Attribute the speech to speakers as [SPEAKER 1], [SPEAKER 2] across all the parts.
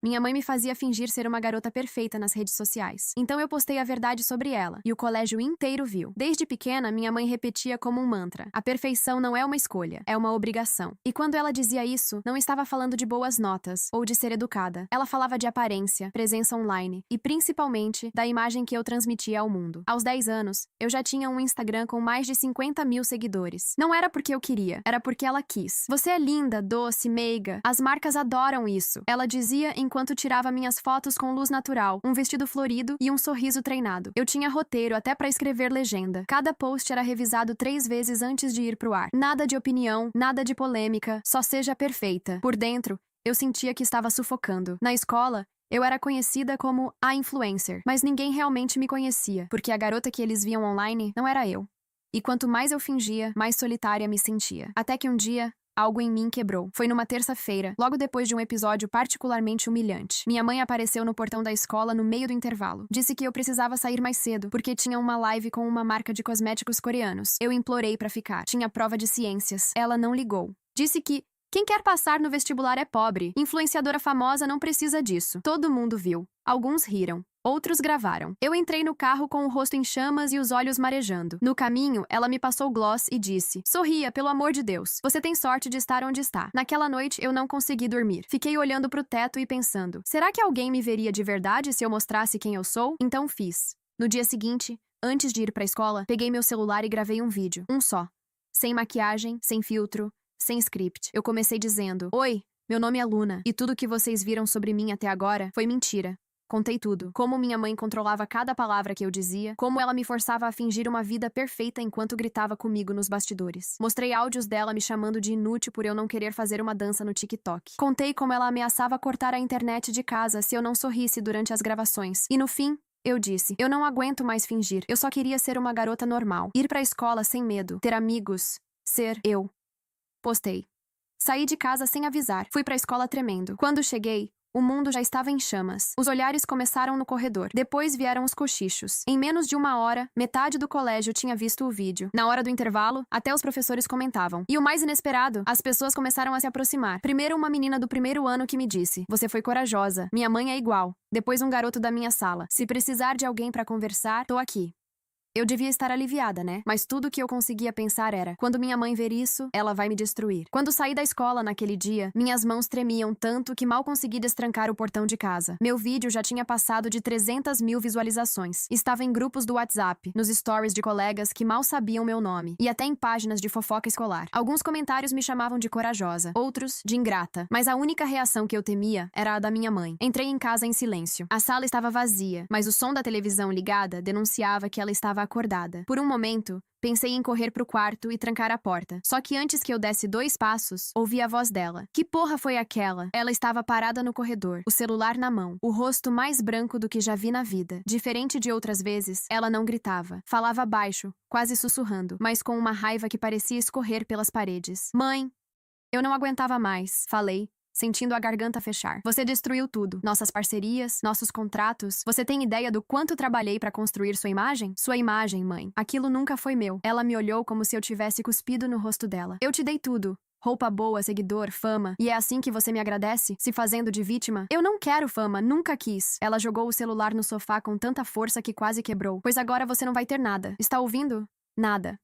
[SPEAKER 1] Minha mãe me fazia fingir ser uma garota perfeita nas redes sociais. Então eu postei a verdade sobre ela, e o colégio inteiro viu. Desde pequena, minha mãe repetia como um mantra: a perfeição não é uma escolha, é uma obrigação. E quando ela dizia isso, não estava falando de boas notas ou de ser educada. Ela falava de aparência, presença online e, principalmente, da imagem que eu transmitia ao mundo. Aos 10 anos, eu já tinha um Instagram com mais de 50 mil seguidores. Não era porque eu queria, era porque ela quis. Você é linda, doce, meiga. As marcas adoram isso. Ela dizia enquanto tirava minhas fotos com luz natural, um vestido florido e um sorriso treinado. Eu tinha roteiro até para escrever legenda. Cada post era revisado 3 vezes antes de ir pro ar. Nada de opinião, nada de polêmica, só seja perfeita. Por dentro, eu sentia que estava sufocando. Na escola, eu era conhecida como a influencer, mas ninguém realmente me conhecia, porque a garota que eles viam online não era eu. E quanto mais eu fingia, mais solitária me sentia. Até que um dia, algo em mim quebrou. Foi numa terça-feira, logo depois de um episódio particularmente humilhante. Minha mãe apareceu no portão da escola no meio do intervalo. Disse que eu precisava sair mais cedo, porque tinha uma live com uma marca de cosméticos coreanos. Eu implorei pra ficar. Tinha prova de ciências. Ela não ligou. Disse que quem quer passar no vestibular é pobre. Influenciadora famosa não precisa disso. Todo mundo viu. Alguns riram. Outros gravaram. Eu entrei no carro com o rosto em chamas e os olhos marejando. No caminho, ela me passou gloss e disse: sorria, pelo amor de Deus. Você tem sorte de estar onde está. Naquela noite, eu não consegui dormir. Fiquei olhando pro teto e pensando: será que alguém me veria de verdade se eu mostrasse quem eu sou? Então fiz. No dia seguinte, antes de ir pra escola, peguei meu celular e gravei um vídeo. Um só. Sem maquiagem, sem filtro, sem script. Eu comecei dizendo: oi, meu nome é Luna, e tudo que vocês viram sobre mim até agora foi mentira. Contei tudo. Como minha mãe controlava cada palavra que eu dizia, como ela me forçava a fingir uma vida perfeita enquanto gritava comigo nos bastidores. Mostrei áudios dela me chamando de inútil por eu não querer fazer uma dança no TikTok. Contei como ela ameaçava cortar a internet de casa se eu não sorrisse durante as gravações. E no fim, eu disse: eu não aguento mais fingir. Eu só queria ser uma garota normal. Ir pra escola sem medo. Ter amigos. Ser eu. Postei. Saí de casa sem avisar. Fui pra escola tremendo. Quando cheguei, o mundo já estava em chamas. Os olhares começaram no corredor. Depois vieram os cochichos. Em menos de uma hora, metade do colégio tinha visto o vídeo. Na hora do intervalo, até os professores comentavam. E o mais inesperado, as pessoas começaram a se aproximar. Primeiro uma menina do primeiro ano que me disse: você foi corajosa. Minha mãe é igual. Depois um garoto da minha sala: se precisar de alguém pra conversar, tô aqui. Eu devia estar aliviada, né? Mas tudo que eu conseguia pensar era: quando minha mãe ver isso, ela vai me destruir. Quando saí da escola naquele dia, minhas mãos tremiam tanto que mal consegui destrancar o portão de casa. Meu vídeo já tinha passado de 300 mil visualizações. Estava em grupos do WhatsApp, nos stories de colegas que mal sabiam meu nome, e até em páginas de fofoca escolar. Alguns comentários me chamavam de corajosa, outros de ingrata. Mas a única reação que eu temia era a da minha mãe. Entrei em casa em silêncio. A sala estava vazia, mas o som da televisão ligada denunciava que ela estava acordada. Por um momento, pensei em correr pro quarto e trancar a porta. Só que antes que eu desse 2 passos, ouvi a voz dela. Que porra foi aquela? Ela estava parada no corredor, o celular na mão, o rosto mais branco do que já vi na vida. Diferente de outras vezes, ela não gritava. Falava baixo, quase sussurrando, mas com uma raiva que parecia escorrer pelas paredes. Mãe! Eu não aguentava mais, falei, sentindo a garganta fechar. Você destruiu tudo. Nossas parcerias, nossos contratos. Você tem ideia do quanto trabalhei pra construir sua imagem? Sua imagem, mãe. Aquilo nunca foi meu. Ela me olhou como se eu tivesse cuspido no rosto dela. Eu te dei tudo. Roupa boa, seguidor, fama. E é assim que você me agradece? Se fazendo de vítima? Eu não quero fama, nunca quis. Ela jogou o celular no sofá com tanta força que quase quebrou. Pois agora você não vai ter nada. Está ouvindo? Nada.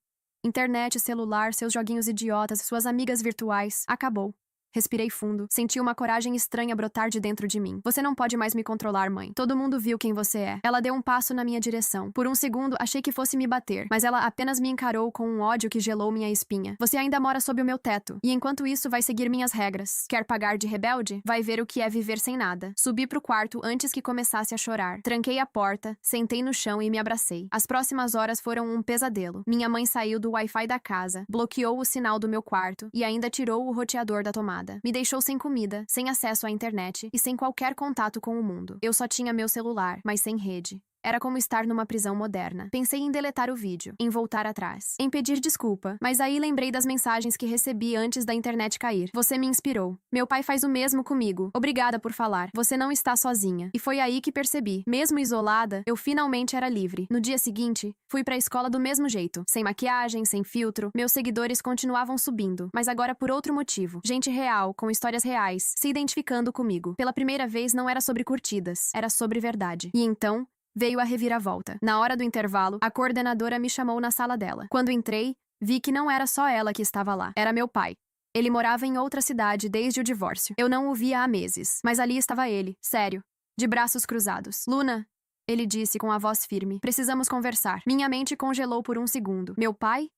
[SPEAKER 1] Internet, celular, seus joguinhos idiotas, suas amigas virtuais. Acabou. Respirei fundo. Senti uma coragem estranha brotar de dentro de mim. Você não pode mais me controlar, mãe. Todo mundo viu quem você é. Ela deu um passo na minha direção. Por um segundo, achei que fosse me bater, mas ela apenas me encarou com um ódio que gelou minha espinha. Você ainda mora sob o meu teto, e enquanto isso vai seguir minhas regras. Quer pagar de rebelde? Vai ver o que é viver sem nada. Subi pro quarto antes que começasse a chorar. Tranquei a porta, sentei no chão e me abracei. As próximas horas foram um pesadelo. Minha mãe saiu do Wi-Fi da casa, bloqueou o sinal do meu quarto e ainda tirou o roteador da tomada. Me deixou sem comida, sem acesso à internet e sem qualquer contato com o mundo. Eu só tinha meu celular, mas sem rede. Era como estar numa prisão moderna. Pensei em deletar o vídeo, em voltar atrás, em pedir desculpa, mas aí lembrei das mensagens que recebi antes da internet cair. Você me inspirou. Meu pai faz o mesmo comigo. Obrigada por falar. Você não está sozinha. E foi aí que percebi. Mesmo isolada, eu finalmente era livre. No dia seguinte, fui pra escola do mesmo jeito. Sem maquiagem, sem filtro. Meus seguidores continuavam subindo, mas agora por outro motivo. Gente real, com histórias reais, se identificando comigo. Pela primeira vez não era sobre curtidas, era sobre verdade. E então, veio a reviravolta. Na hora do intervalo, a coordenadora me chamou na sala dela. Quando entrei, vi que não era só ela que estava lá. Era meu pai. Ele morava em outra cidade desde o divórcio. Eu não o via há meses, mas ali estava ele, sério, de braços cruzados. Luna, ele disse com a voz firme, precisamos conversar. Minha mente congelou por um segundo. Meu pai?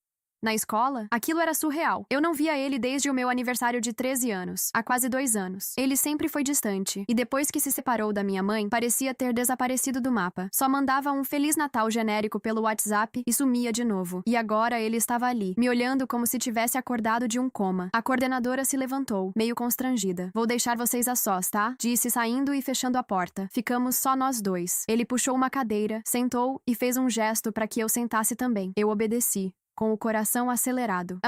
[SPEAKER 1] Na escola? Aquilo era surreal. Eu não via ele desde o meu aniversário de 13 anos, há quase 2 anos. Ele sempre foi distante, e depois que se separou da minha mãe, parecia ter desaparecido do mapa. Só mandava um Feliz Natal genérico pelo WhatsApp e sumia de novo. E agora ele estava ali, me olhando como se tivesse acordado de um coma. A coordenadora se levantou, meio constrangida. Vou deixar vocês a sós, tá? Disse saindo e fechando a porta. Ficamos só nós dois. Ele puxou uma cadeira, sentou e fez um gesto para que eu sentasse também. Eu obedeci, com o coração acelerado.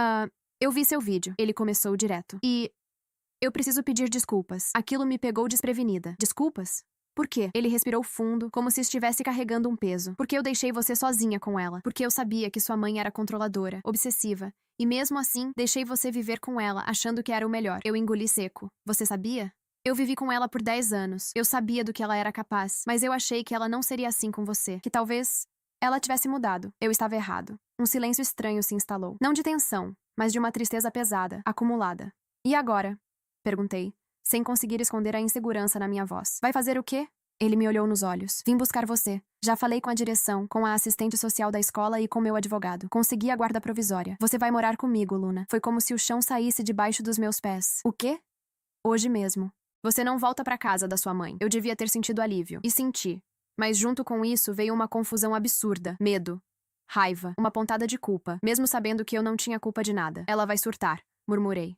[SPEAKER 1] Eu vi seu vídeo. Ele começou direto. E eu preciso pedir desculpas. Aquilo me pegou desprevenida. Desculpas? Por quê? Ele respirou fundo, como se estivesse carregando um peso. Porque eu deixei você sozinha com ela. Porque eu sabia que sua mãe era controladora, obsessiva. E mesmo assim, deixei você viver com ela, achando que era o melhor. Eu engoli seco. Você sabia? Eu vivi com ela por 10 anos. Eu sabia do que ela era capaz. Mas eu achei que ela não seria assim com você. Que talvez ela tivesse mudado. Eu estava errado. Um silêncio estranho se instalou. Não de tensão, mas de uma tristeza pesada, acumulada. E agora? Perguntei, sem conseguir esconder a insegurança na minha voz. Vai fazer o quê? Ele me olhou nos olhos. Vim buscar você. Já falei com a direção, com a assistente social da escola e com meu advogado. Consegui a guarda provisória. Você vai morar comigo, Luna. Foi como se o chão saísse debaixo dos meus pés. O quê? Hoje mesmo. Você não volta pra casa da sua mãe. Eu devia ter sentido alívio. E senti. Mas junto com isso veio uma confusão absurda. Medo. Raiva. Uma pontada de culpa. Mesmo sabendo que eu não tinha culpa de nada. Ela vai surtar. Murmurei.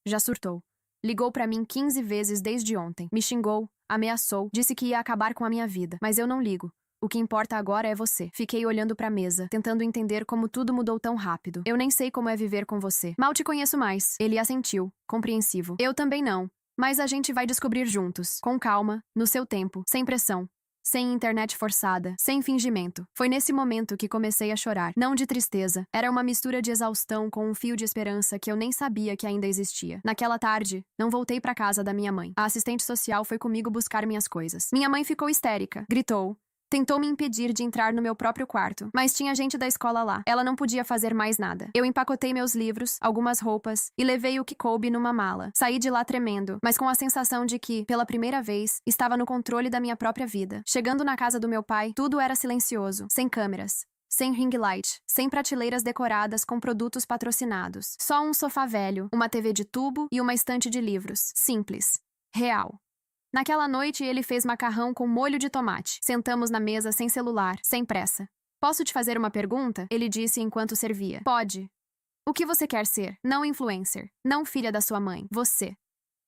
[SPEAKER 1] Já surtou. Ligou pra mim 15 vezes desde ontem. Me xingou. Ameaçou. Disse que ia acabar com a minha vida. Mas eu não ligo. O que importa agora é você. Fiquei olhando pra mesa, tentando entender como tudo mudou tão rápido. Eu nem sei como é viver com você. Mal te conheço mais. Ele assentiu, compreensivo. Eu também não. Mas a gente vai descobrir juntos. Com calma, no seu tempo, sem pressão. Sem internet forçada, sem fingimento. Foi nesse momento que comecei a chorar. Não de tristeza. Era uma mistura de exaustão com um fio de esperança que eu nem sabia que ainda existia. Naquela tarde, não voltei pra casa da minha mãe. A assistente social foi comigo buscar minhas coisas. Minha mãe ficou histérica. Gritou. Tentou me impedir de entrar no meu próprio quarto, mas tinha gente da escola lá. Ela não podia fazer mais nada. Eu empacotei meus livros, algumas roupas, e levei o que coube numa mala. Saí de lá tremendo, mas com a sensação de que, pela primeira vez, estava no controle da minha própria vida. Chegando na casa do meu pai, tudo era silencioso, sem câmeras, sem ring light, sem prateleiras decoradas com produtos patrocinados. Só um sofá velho, uma TV de tubo e uma estante de livros. Simples. Real. Naquela noite, ele fez macarrão com molho de tomate. Sentamos na mesa sem celular, sem pressa. Posso te fazer uma pergunta? Ele disse enquanto servia. Pode. O que você quer ser? Não influencer. Não filha da sua mãe. Você.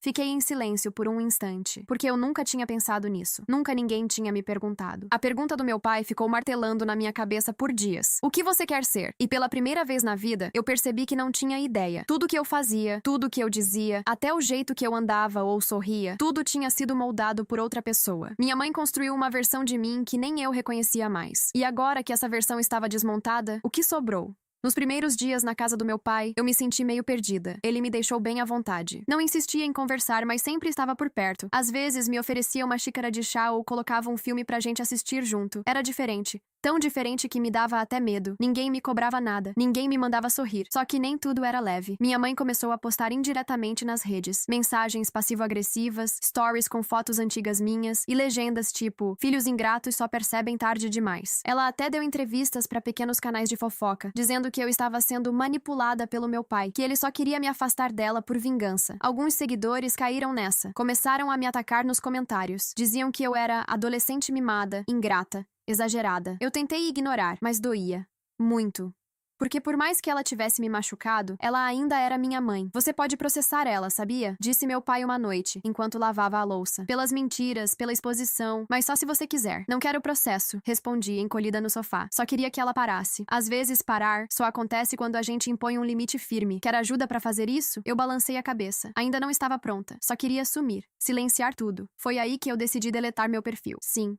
[SPEAKER 1] Fiquei em silêncio por um instante, porque eu nunca tinha pensado nisso. Nunca ninguém tinha me perguntado. A pergunta do meu pai ficou martelando na minha cabeça por dias. O que você quer ser? E pela primeira vez na vida, eu percebi que não tinha ideia. Tudo que eu fazia, tudo que eu dizia, até o jeito que eu andava ou sorria, tudo tinha sido moldado por outra pessoa. Minha mãe construiu uma versão de mim que nem eu reconhecia mais. E agora que essa versão estava desmontada, o que sobrou? Nos primeiros dias na casa do meu pai, eu me senti meio perdida. Ele me deixou bem à vontade. Não insistia em conversar, mas sempre estava por perto. Às vezes, me oferecia uma xícara de chá ou colocava um filme pra gente assistir junto. Era diferente. Tão diferente que me dava até medo. Ninguém me cobrava nada. Ninguém me mandava sorrir. Só que nem tudo era leve. Minha mãe começou a postar indiretamente nas redes. Mensagens passivo-agressivas, stories com fotos antigas minhas e legendas tipo filhos ingratos só percebem tarde demais. Ela até deu entrevistas pra pequenos canais de fofoca, dizendo que eu estava sendo manipulada pelo meu pai, que ele só queria me afastar dela por vingança. Alguns seguidores caíram nessa. Começaram a me atacar nos comentários. Diziam que eu era adolescente mimada, ingrata, exagerada. Eu tentei ignorar, mas doía. Muito. Porque por mais que ela tivesse me machucado, ela ainda era minha mãe. Você pode processar ela, sabia? Disse meu pai uma noite, enquanto lavava a louça. Pelas mentiras, pela exposição, mas só se você quiser. Não quero processo, respondi, encolhida no sofá. Só queria que ela parasse. Às vezes, parar só acontece quando a gente impõe um limite firme. Quer ajuda pra fazer isso? Eu balancei a cabeça. Ainda não estava pronta. Só queria sumir. Silenciar tudo. Foi aí que eu decidi deletar meu perfil. Sim.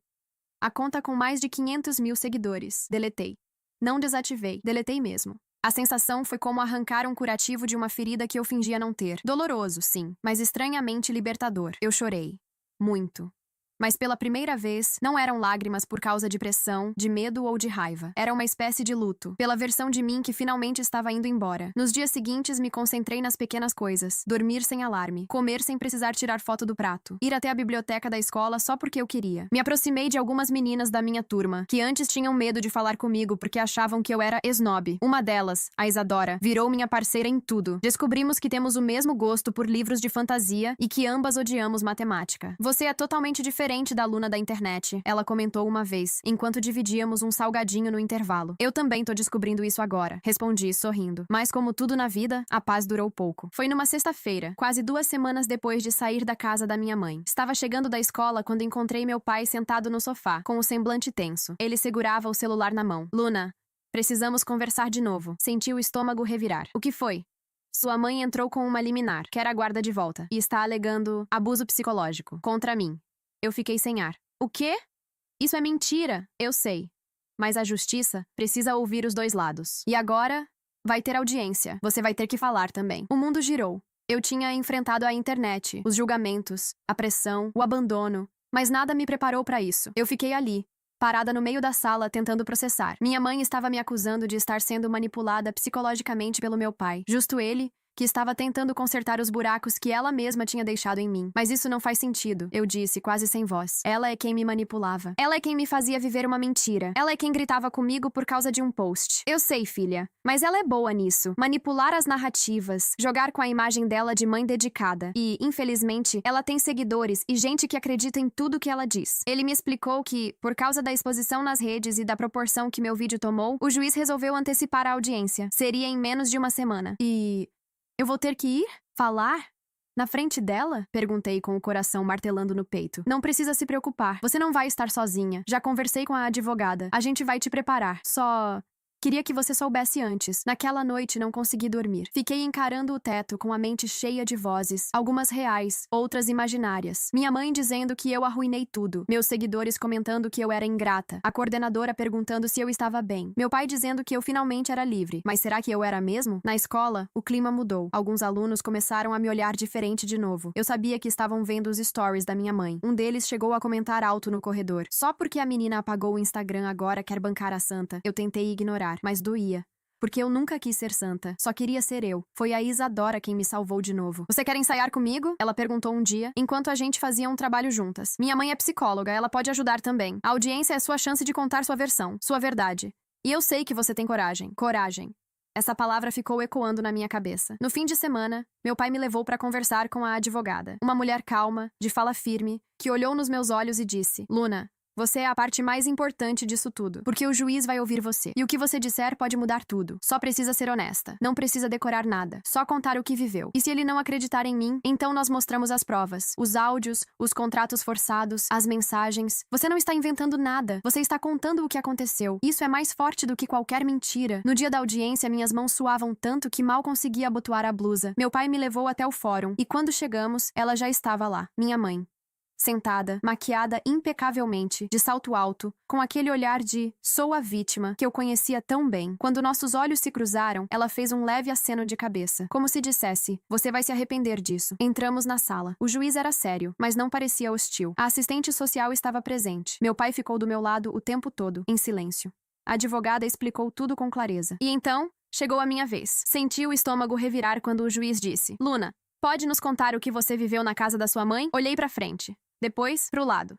[SPEAKER 1] A conta com mais de 500 mil seguidores. Deletei. Não desativei. Deletei mesmo. A sensação foi como arrancar um curativo de uma ferida que eu fingia não ter. Doloroso, sim, mas estranhamente libertador. Eu chorei. Muito. Mas pela primeira vez, não eram lágrimas por causa de pressão, de medo ou de raiva. Era uma espécie de luto, pela versão de mim que finalmente estava indo embora. Nos dias seguintes, me concentrei nas pequenas coisas. Dormir sem alarme, comer sem precisar tirar foto do prato, ir até a biblioteca da escola só porque eu queria. Me aproximei de algumas meninas da minha turma, que antes tinham medo de falar comigo porque achavam que eu era snob. Uma delas, a Isadora, virou minha parceira em tudo. Descobrimos que temos o mesmo gosto por livros de fantasia e que ambas odiamos matemática. Você é totalmente diferente da aluna da internet, ela comentou uma vez, enquanto dividíamos um salgadinho no intervalo. Eu também tô descobrindo isso agora, respondi, sorrindo. Mas como tudo na vida, a paz durou pouco. Foi numa sexta-feira, quase 2 semanas depois de sair da casa da minha mãe. Estava chegando da escola quando encontrei meu pai sentado no sofá, com o semblante tenso. Ele segurava o celular na mão. Luna, precisamos conversar de novo. Senti o estômago revirar. O que foi? Sua mãe entrou com uma liminar, quer a guarda de volta, e está alegando abuso psicológico contra mim. Eu fiquei sem ar. O quê? Isso é mentira, eu sei. Mas a justiça precisa ouvir os dois lados. E agora, vai ter audiência. Você vai ter que falar também. O mundo girou. Eu tinha enfrentado a internet, os julgamentos, a pressão, o abandono, mas nada me preparou para isso. Eu fiquei ali, parada no meio da sala, tentando processar. Minha mãe estava me acusando de estar sendo manipulada psicologicamente pelo meu pai. Justo ele, que estava tentando consertar os buracos que ela mesma tinha deixado em mim. Mas isso não faz sentido, eu disse, quase sem voz. Ela é quem me manipulava. Ela é quem me fazia viver uma mentira. Ela é quem gritava comigo por causa de um post. Eu sei, filha, mas ela é boa nisso. Manipular as narrativas, jogar com a imagem dela de mãe dedicada. E, infelizmente, ela tem seguidores e gente que acredita em tudo que ela diz. Ele me explicou que, por causa da exposição nas redes e da proporção que meu vídeo tomou, o juiz resolveu antecipar a audiência. Seria em menos de uma semana. E eu vou ter que ir? Falar? Na frente dela? Perguntei com o coração martelando no peito. Não precisa se preocupar. Você não vai estar sozinha. Já conversei com a advogada. A gente vai te preparar. Só queria que você soubesse antes. Naquela noite não consegui dormir. Fiquei encarando o teto com a mente cheia de vozes, algumas reais, outras imaginárias. Minha mãe dizendo que eu arruinei tudo. Meus seguidores comentando que eu era ingrata. A coordenadora perguntando se eu estava bem. Meu pai dizendo que eu finalmente era livre. Mas será que eu era mesmo? Na escola, o clima mudou. Alguns alunos começaram a me olhar diferente de novo. Eu sabia que estavam vendo os stories da minha mãe. Um deles chegou a comentar alto no corredor. Só porque a menina apagou o Instagram agora quer bancar a santa. Eu tentei ignorar, mas doía. Porque eu nunca quis ser santa, só queria ser eu. Foi a Isadora quem me salvou de novo. Você quer ensaiar comigo? Ela perguntou um dia, enquanto a gente fazia um trabalho juntas. Minha mãe é psicóloga, ela pode ajudar também. A audiência é sua chance de contar sua versão, sua verdade. E eu sei que você tem coragem. Coragem. Essa palavra ficou ecoando na minha cabeça. No fim de semana, meu pai me levou para conversar com a advogada. Uma mulher calma, de fala firme, que olhou nos meus olhos e disse: Luna, você é a parte mais importante disso tudo, porque o juiz vai ouvir você. E o que você disser pode mudar tudo. Só precisa ser honesta. Não precisa decorar nada. Só contar o que viveu. E se ele não acreditar em mim, então nós mostramos as provas. Os áudios, os contratos forçados, as mensagens. Você não está inventando nada. Você está contando o que aconteceu. Isso é mais forte do que qualquer mentira. No dia da audiência, minhas mãos suavam tanto que mal conseguia abotoar a blusa. Meu pai me levou até o fórum. E quando chegamos, ela já estava lá. Minha mãe. Sentada, maquiada impecavelmente, de salto alto, com aquele olhar de sou a vítima que eu conhecia tão bem. Quando nossos olhos se cruzaram, ela fez um leve aceno de cabeça, como se dissesse: você vai se arrepender disso. Entramos na sala. O juiz era sério, mas não parecia hostil. A assistente social estava presente. Meu pai ficou do meu lado o tempo todo, em silêncio. A advogada explicou tudo com clareza. E então, chegou a minha vez. Senti o estômago revirar quando o juiz disse: Luna, pode nos contar o que você viveu na casa da sua mãe? Olhei pra frente. Depois, pro lado.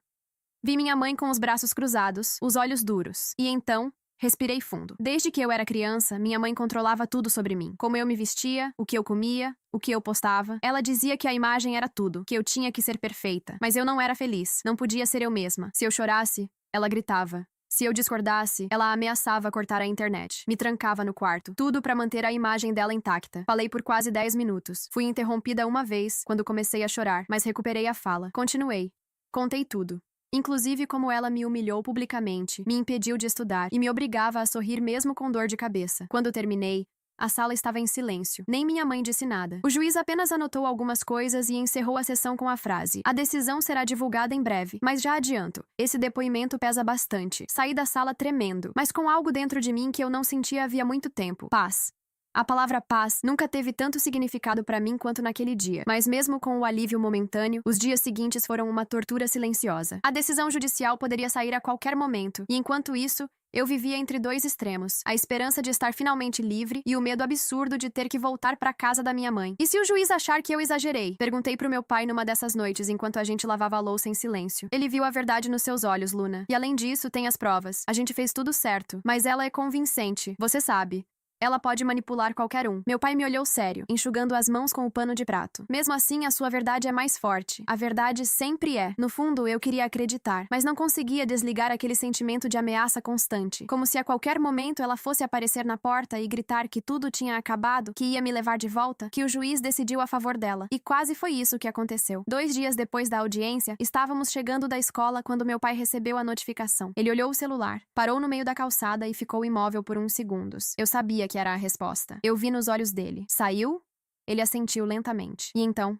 [SPEAKER 1] Vi minha mãe com os braços cruzados, os olhos duros. E então, respirei fundo. Desde que eu era criança, minha mãe controlava tudo sobre mim. Como eu me vestia, o que eu comia, o que eu postava. Ela dizia que a imagem era tudo, que eu tinha que ser perfeita. Mas eu não era feliz, não podia ser eu mesma. Se eu chorasse, ela gritava. Se eu discordasse, ela ameaçava cortar a internet. Me trancava no quarto. Tudo para manter a imagem dela intacta. Falei por quase 10 minutos. Fui interrompida uma vez, quando comecei a chorar, mas recuperei a fala. Continuei. Contei tudo. Inclusive como ela me humilhou publicamente, me impediu de estudar e me obrigava a sorrir mesmo com dor de cabeça. Quando terminei, a sala estava em silêncio. Nem minha mãe disse nada. O juiz apenas anotou algumas coisas e encerrou a sessão com a frase: "A decisão será divulgada em breve, mas já adianto, esse depoimento pesa bastante." Saí da sala tremendo, mas com algo dentro de mim que eu não sentia havia muito tempo. Paz. A palavra paz nunca teve tanto significado para mim quanto naquele dia, mas mesmo com o alívio momentâneo, os dias seguintes foram uma tortura silenciosa. A decisão judicial poderia sair a qualquer momento, e enquanto isso, eu vivia entre dois extremos, a esperança de estar finalmente livre e o medo absurdo de ter que voltar para casa da minha mãe. E se o juiz achar que eu exagerei? Perguntei pro meu pai numa dessas noites enquanto a gente lavava a louça em silêncio. Ele viu a verdade nos seus olhos, Luna. E além disso, tem as provas. A gente fez tudo certo, mas ela é convincente, você sabe. Ela pode manipular qualquer um. Meu pai me olhou sério, enxugando as mãos com o pano de prato. Mesmo assim, a sua verdade é mais forte. A verdade sempre é. No fundo, eu queria acreditar, mas não conseguia desligar aquele sentimento de ameaça constante. Como se a qualquer momento ela fosse aparecer na porta e gritar que tudo tinha acabado, que ia me levar de volta, que o juiz decidiu a favor dela. E quase foi isso que aconteceu. 2 dias depois da audiência, estávamos chegando da escola quando meu pai recebeu a notificação. Ele olhou o celular, parou no meio da calçada e ficou imóvel por uns segundos. Eu sabia que era a resposta. Eu vi nos olhos dele. Saiu? Ele assentiu lentamente. E então,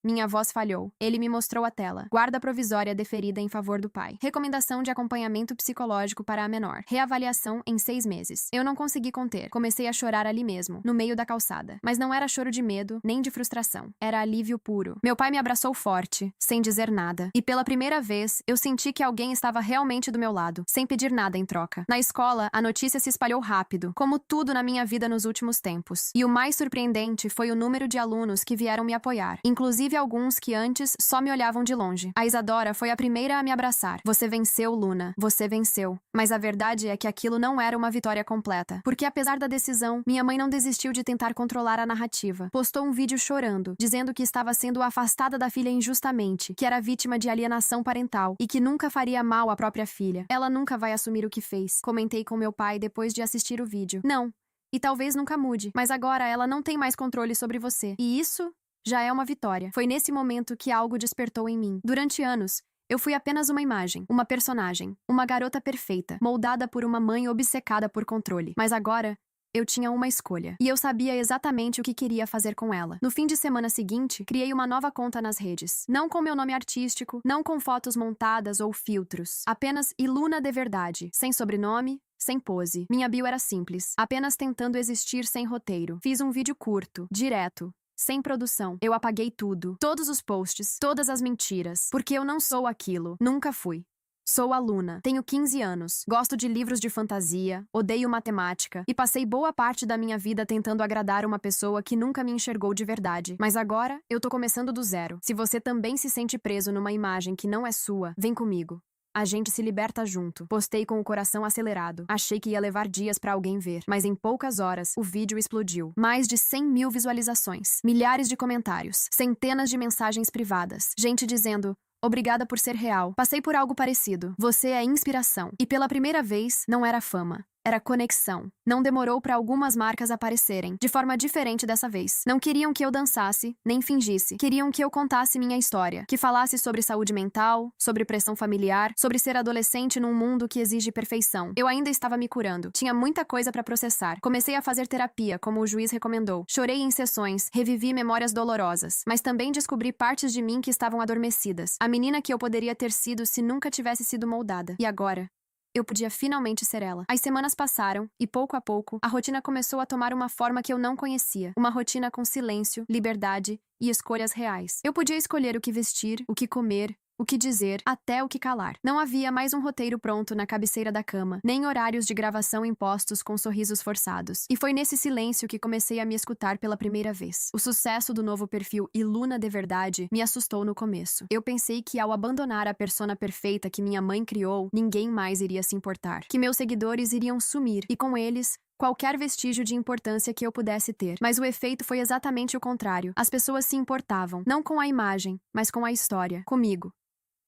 [SPEAKER 1] minha voz falhou. Ele me mostrou a tela. Guarda provisória deferida em favor do pai. Recomendação de acompanhamento psicológico para a menor. Reavaliação em 6 meses. Eu não consegui conter. Comecei a chorar ali mesmo, no meio da calçada. Mas não era choro de medo, nem de frustração. Era alívio puro. Meu pai me abraçou forte, sem dizer nada. E pela primeira vez, eu senti que alguém estava realmente do meu lado, sem pedir nada em troca. Na escola, a notícia se espalhou rápido, como tudo na minha vida nos últimos tempos. E o mais surpreendente foi o número de alunos que vieram me apoiar, inclusive alguns que antes só me olhavam de longe. A Isadora foi a primeira a me abraçar. Você venceu, Luna. Você venceu. Mas a verdade é que aquilo não era uma vitória completa. Porque apesar da decisão, minha mãe não desistiu de tentar controlar a narrativa. Postou um vídeo chorando, dizendo que estava sendo afastada da filha injustamente, que era vítima de alienação parental e que nunca faria mal à própria filha. Ela nunca vai assumir o que fez. Comentei com meu pai depois de assistir o vídeo. Não. E talvez nunca mude. Mas agora ela não tem mais controle sobre você. E isso já é uma vitória. Foi nesse momento que algo despertou em mim. Durante anos, eu fui apenas uma imagem, uma personagem, uma garota perfeita, moldada por uma mãe obcecada por controle. Mas agora, eu tinha uma escolha. E eu sabia exatamente o que queria fazer com ela. No fim de semana seguinte, criei uma nova conta nas redes. Não com meu nome artístico, não com fotos montadas ou filtros. Apenas Iluna de verdade, sem sobrenome, sem pose. Minha bio era simples, apenas tentando existir sem roteiro. Fiz um vídeo curto, direto, sem produção. Eu apaguei tudo. Todos os posts, todas as mentiras. Porque eu não sou aquilo. Nunca fui. Sou aluna, tenho 15 anos, gosto de livros de fantasia, odeio matemática e passei boa parte da minha vida tentando agradar uma pessoa que nunca me enxergou de verdade. Mas agora, eu tô começando do zero. Se você também se sente preso numa imagem que não é sua, vem comigo. A gente se liberta junto. Postei com o coração acelerado. Achei que ia levar dias pra alguém ver, mas em poucas horas, o vídeo explodiu. Mais de 100 mil visualizações, milhares de comentários, centenas de mensagens privadas. Gente dizendo: "Obrigada por ser real. Passei por algo parecido. Você é inspiração." E pela primeira vez, não era fama. Era conexão. Não demorou para algumas marcas aparecerem, de forma diferente dessa vez. Não queriam que eu dançasse, nem fingisse. Queriam que eu contasse minha história, que falasse sobre saúde mental, sobre pressão familiar, sobre ser adolescente num mundo que exige perfeição. Eu ainda estava me curando. Tinha muita coisa para processar. Comecei a fazer terapia, como o juiz recomendou. Chorei em sessões, revivi memórias dolorosas, mas também descobri partes de mim que estavam adormecidas. A menina que eu poderia ter sido se nunca tivesse sido moldada. E agora? Eu podia finalmente ser ela. As semanas passaram, e pouco a pouco, a rotina começou a tomar uma forma que eu não conhecia. Uma rotina com silêncio, liberdade e escolhas reais. Eu podia escolher o que vestir, o que comer, o que dizer, até o que calar. Não havia mais um roteiro pronto na cabeceira da cama, nem horários de gravação impostos com sorrisos forçados. E foi nesse silêncio que comecei a me escutar pela primeira vez. O sucesso do novo perfil Iluna de verdade me assustou no começo. Eu pensei que ao abandonar a persona perfeita que minha mãe criou, ninguém mais iria se importar. Que meus seguidores iriam sumir, e com eles, qualquer vestígio de importância que eu pudesse ter. Mas o efeito foi exatamente o contrário. As pessoas se importavam, não com a imagem, mas com a história, comigo.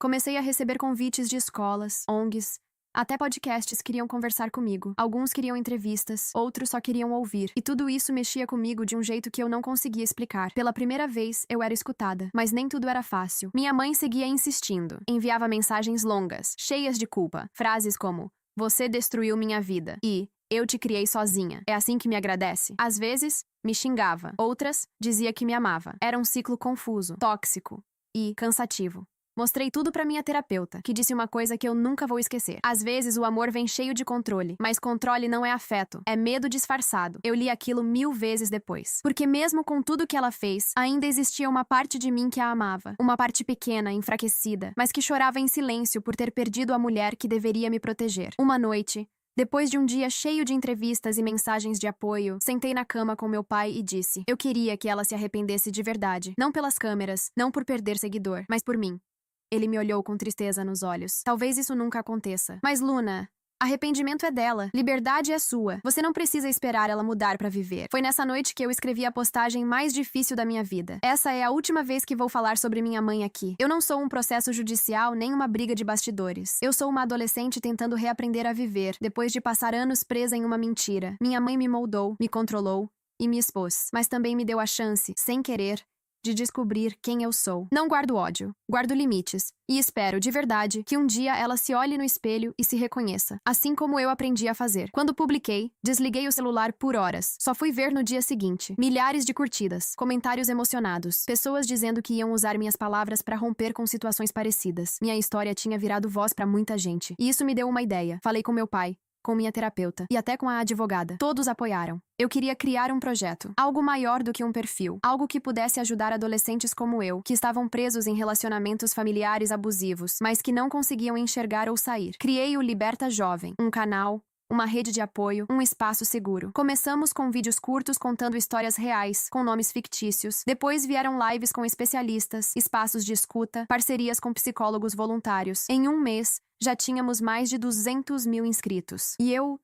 [SPEAKER 1] Comecei a receber convites de escolas, ONGs, Até podcasts queriam conversar comigo. Alguns queriam entrevistas, outros só queriam ouvir. E tudo isso mexia comigo de um jeito que eu não conseguia explicar. Pela primeira vez, eu era escutada. Mas nem tudo era fácil. Minha mãe seguia insistindo. Enviava mensagens longas, cheias de culpa. Frases como: "Você destruiu minha vida" e "Eu te criei sozinha. É assim que me agradece?" Às vezes, me xingava. Outras, dizia que me amava. Era um ciclo confuso, tóxico e cansativo. Mostrei tudo pra minha terapeuta, que disse uma coisa que eu nunca vou esquecer. Às vezes o amor vem cheio de controle, mas controle não é afeto, é medo disfarçado. Eu li aquilo 1000 vezes depois. Porque mesmo com tudo que ela fez, ainda existia uma parte de mim que a amava. Uma parte pequena, enfraquecida, mas que chorava em silêncio por ter perdido a mulher que deveria me proteger. Uma noite, depois de um dia cheio de entrevistas e mensagens de apoio, sentei na cama com meu pai e disse: eu queria que ela se arrependesse de verdade. Não pelas câmeras, não por perder seguidor, mas por mim. Ele me olhou com tristeza nos olhos. Talvez isso nunca aconteça. Mas, Luna, arrependimento é dela. Liberdade é sua. Você não precisa esperar ela mudar pra viver. Foi nessa noite que eu escrevi a postagem mais difícil da minha vida. Essa é a última vez que vou falar sobre minha mãe aqui. Eu não sou um processo judicial nem uma briga de bastidores. Eu sou uma adolescente tentando reaprender a viver, depois de passar anos presa em uma mentira. Minha mãe me moldou, me controlou e me expôs. Mas também me deu a chance, sem querer, de descobrir quem eu sou. Não guardo ódio, guardo limites. E espero, de verdade, que um dia ela se olhe no espelho e se reconheça. Assim como eu aprendi a fazer. Quando publiquei, desliguei o celular por horas. Só fui ver no dia seguinte. Milhares de curtidas, comentários emocionados, pessoas dizendo que iam usar minhas palavras para romper com situações parecidas. Minha história tinha virado voz para muita gente. E isso me deu uma ideia. Falei com meu pai, com minha terapeuta e até com a advogada. Todos apoiaram. Eu queria criar um projeto, algo maior do que um perfil, algo que pudesse ajudar adolescentes como eu, que estavam presos em relacionamentos familiares abusivos, mas que não conseguiam enxergar ou sair. Criei o Liberta Jovem, um canal, uma rede de apoio, um espaço seguro. Começamos com vídeos curtos contando histórias reais, com nomes fictícios. Depois vieram lives com especialistas, espaços de escuta, parcerias com psicólogos voluntários. Em um mês, já tínhamos mais de 200 mil inscritos. E eu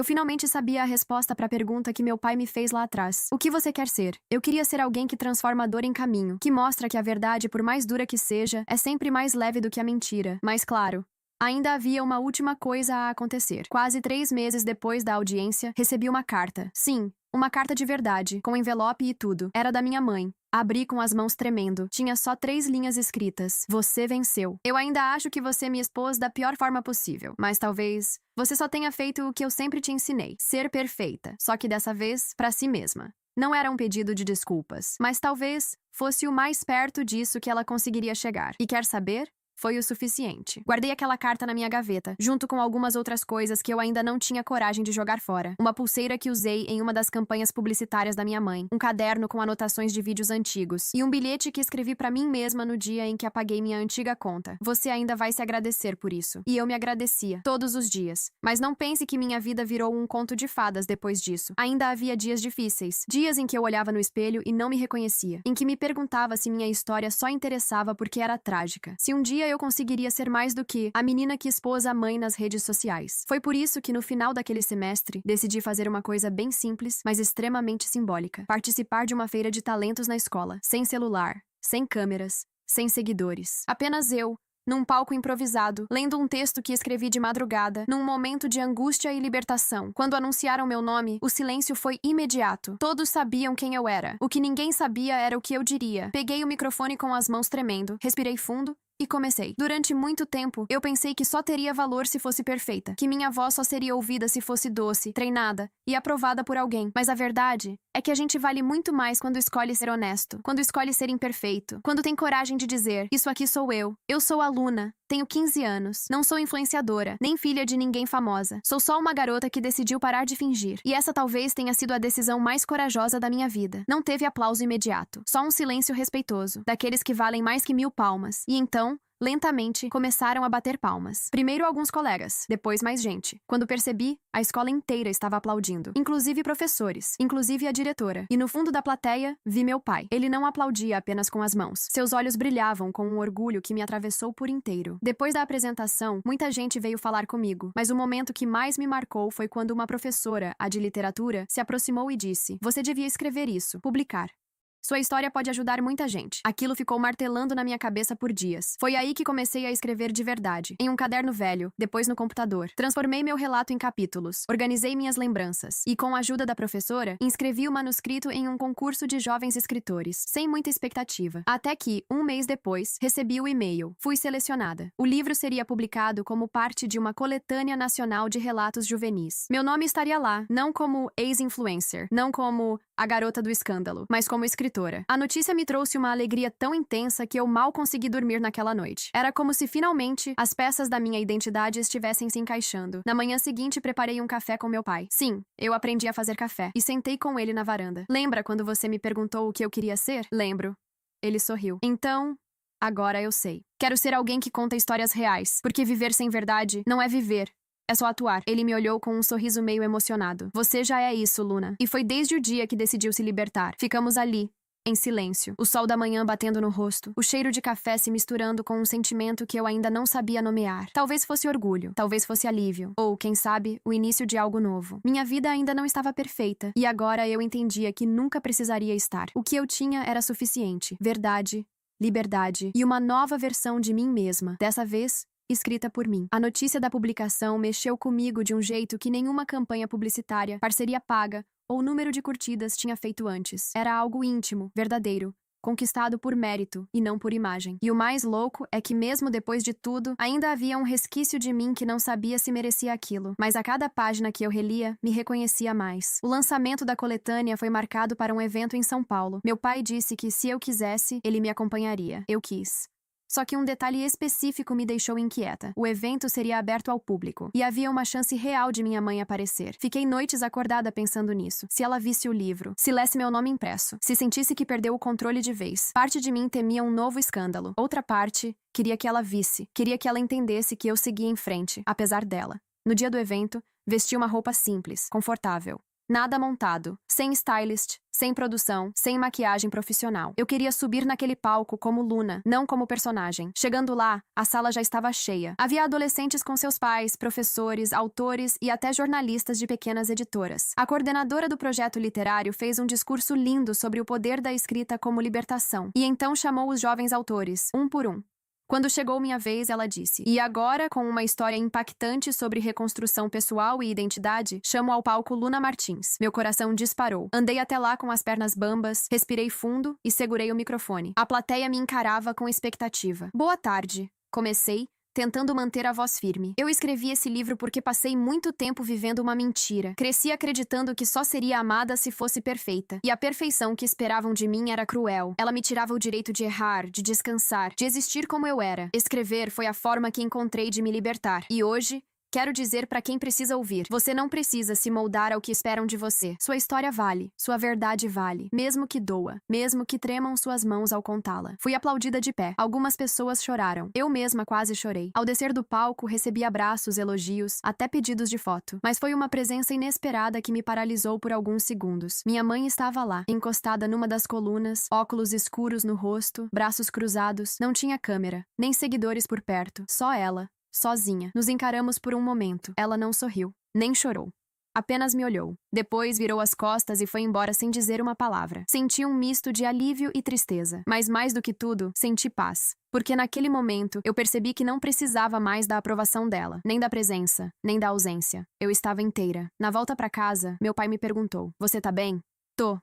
[SPEAKER 1] finalmente sabia a resposta para a pergunta que meu pai me fez lá atrás. O que você quer ser? Eu queria ser alguém que transforma a dor em caminho, que mostra que a verdade, por mais dura que seja, é sempre mais leve do que a mentira. Mas claro, ainda havia uma última coisa a acontecer. Quase 3 meses depois da audiência, recebi uma carta. Sim, uma carta de verdade, com envelope e tudo. Era da minha mãe. Abri com as mãos tremendo. Tinha só 3 linhas escritas. Você venceu. Eu ainda acho que você me expôs da pior forma possível. Mas talvez você só tenha feito o que eu sempre te ensinei. Ser perfeita. Só que dessa vez, pra si mesma. Não era um pedido de desculpas. Mas talvez fosse o mais perto disso que ela conseguiria chegar. E quer saber? Foi o suficiente. Guardei aquela carta na minha gaveta, junto com algumas outras coisas que eu ainda não tinha coragem de jogar fora. Uma pulseira que usei em uma das campanhas publicitárias da minha mãe, um caderno com anotações de vídeos antigos e um bilhete que escrevi pra mim mesma no dia em que apaguei minha antiga conta. Você ainda vai se agradecer por isso. E eu me agradecia, todos os dias. Mas não pense que minha vida virou um conto de fadas depois disso. Ainda havia dias difíceis. Dias em que eu olhava no espelho e não me reconhecia. Em que me perguntava se minha história só interessava porque era trágica. Se um dia eu conseguiria ser mais do que a menina que expôs a mãe nas redes sociais. Foi por isso que no final daquele semestre, decidi fazer uma coisa bem simples, mas extremamente simbólica. Participar de uma feira de talentos na escola. Sem celular, sem câmeras, sem seguidores. Apenas eu, num palco improvisado, lendo um texto que escrevi de madrugada, num momento de angústia e libertação. Quando anunciaram meu nome, o silêncio foi imediato. Todos sabiam quem eu era. O que ninguém sabia era o que eu diria. Peguei o microfone com as mãos tremendo, respirei fundo e comecei. Durante muito tempo, eu pensei que só teria valor se fosse perfeita, que minha voz só seria ouvida se fosse doce, treinada e aprovada por alguém. Mas a verdade é que a gente vale muito mais quando escolhe ser honesto, quando escolhe ser imperfeito, quando tem coragem de dizer: isso aqui sou eu sou a Luna, tenho 15 anos, não sou influenciadora, nem filha de ninguém famosa, sou só uma garota que decidiu parar de fingir. E essa talvez tenha sido a decisão mais corajosa da minha vida. Não teve aplauso imediato, só um silêncio respeitoso, daqueles que valem mais que 1000 palmas. E então, lentamente, começaram a bater palmas. Primeiro alguns colegas, depois mais gente. Quando percebi, a escola inteira estava aplaudindo. Inclusive professores, inclusive a diretora. E no fundo da plateia, vi meu pai. Ele não aplaudia apenas com as mãos. Seus olhos brilhavam com um orgulho que me atravessou por inteiro. Depois da apresentação, muita gente veio falar comigo. Mas o momento que mais me marcou foi quando uma professora, a de literatura, se aproximou e disse: você devia escrever isso, publicar. Sua história pode ajudar muita gente. Aquilo ficou martelando na minha cabeça por dias. Foi aí que comecei a escrever de verdade. Em um caderno velho, depois no computador. Transformei meu relato em capítulos. Organizei minhas lembranças. E com a ajuda da professora, inscrevi o manuscrito em um concurso de jovens escritores, sem muita expectativa. Até que, um mês depois, recebi o e-mail. Fui selecionada. O livro seria publicado como parte de uma coletânea nacional de relatos juvenis. Meu nome estaria lá, não como ex-influencer, não como a garota do escândalo, mas como escritora. A notícia me trouxe uma alegria tão intensa que eu mal consegui dormir naquela noite. Era como se finalmente as peças da minha identidade estivessem se encaixando. Na manhã seguinte, preparei um café com meu pai. Sim, eu aprendi a fazer café e sentei com ele na varanda. Lembra quando você me perguntou o que eu queria ser? Lembro. Ele sorriu. Então, agora eu sei. Quero ser alguém que conta histórias reais, porque viver sem verdade não é viver. É só atuar. Ele me olhou com um sorriso meio emocionado. Você já é isso, Luna. E foi desde o dia que decidiu se libertar. Ficamos ali, em silêncio. O sol da manhã batendo no rosto. O cheiro de café se misturando com um sentimento que eu ainda não sabia nomear. Talvez fosse orgulho. Talvez fosse alívio. Ou, quem sabe, o início de algo novo. Minha vida ainda não estava perfeita. E agora eu entendia que nunca precisaria estar. O que eu tinha era suficiente. Verdade, liberdade e uma nova versão de mim mesma. Dessa vez, escrita por mim. A notícia da publicação mexeu comigo de um jeito que nenhuma campanha publicitária, parceria paga ou número de curtidas tinha feito antes. Era algo íntimo, verdadeiro, conquistado por mérito e não por imagem. E o mais louco é que mesmo depois de tudo, ainda havia um resquício de mim que não sabia se merecia aquilo. Mas a cada página que eu relia, me reconhecia mais. O lançamento da coletânea foi marcado para um evento em São Paulo. Meu pai disse que se eu quisesse, ele me acompanharia. Eu quis. Só que um detalhe específico me deixou inquieta. O evento seria aberto ao público, e havia uma chance real de minha mãe aparecer. Fiquei noites acordada pensando nisso. Se ela visse o livro, se lesse meu nome impresso, se sentisse que perdeu o controle de vez. Parte de mim temia um novo escândalo. Outra parte queria que ela visse, queria que ela entendesse que eu seguia em frente, apesar dela. No dia do evento, vesti uma roupa simples, confortável. Nada montado, sem stylist, sem produção, sem maquiagem profissional. Eu queria subir naquele palco como Luna, não como personagem. Chegando lá, a sala já estava cheia. Havia adolescentes com seus pais, professores, autores e até jornalistas de pequenas editoras. A coordenadora do projeto literário fez um discurso lindo sobre o poder da escrita como libertação, e então chamou os jovens autores, um por um. Quando chegou minha vez, ela disse: "E agora, com uma história impactante sobre reconstrução pessoal e identidade, chamo ao palco Luna Martins." Meu coração disparou. Andei até lá com as pernas bambas, respirei fundo e segurei o microfone. A plateia me encarava com expectativa. "Boa tarde." Comecei, tentando manter a voz firme. Eu escrevi esse livro porque passei muito tempo vivendo uma mentira. Cresci acreditando que só seria amada se fosse perfeita. E a perfeição que esperavam de mim era cruel. Ela me tirava o direito de errar, de descansar, de existir como eu era. Escrever foi a forma que encontrei de me libertar. E hoje, quero dizer para quem precisa ouvir: você não precisa se moldar ao que esperam de você. Sua história vale, sua verdade vale, mesmo que doa, mesmo que tremam suas mãos ao contá-la. Fui aplaudida de pé. Algumas pessoas choraram. Eu mesma quase chorei. Ao descer do palco, recebi abraços, elogios, até pedidos de foto. Mas foi uma presença inesperada que me paralisou por alguns segundos. Minha mãe estava lá, encostada numa das colunas, óculos escuros no rosto, braços cruzados. Não tinha câmera, nem seguidores por perto. Só ela. Sozinha. Nos encaramos por um momento. Ela não sorriu, nem chorou. Apenas me olhou. Depois virou as costas e foi embora sem dizer uma palavra. Senti um misto de alívio e tristeza. Mas mais do que tudo, senti paz. Porque naquele momento, eu percebi que não precisava mais da aprovação dela. Nem da presença, nem da ausência. Eu estava inteira. Na volta para casa, meu pai me perguntou: "Você tá bem?" "Tô."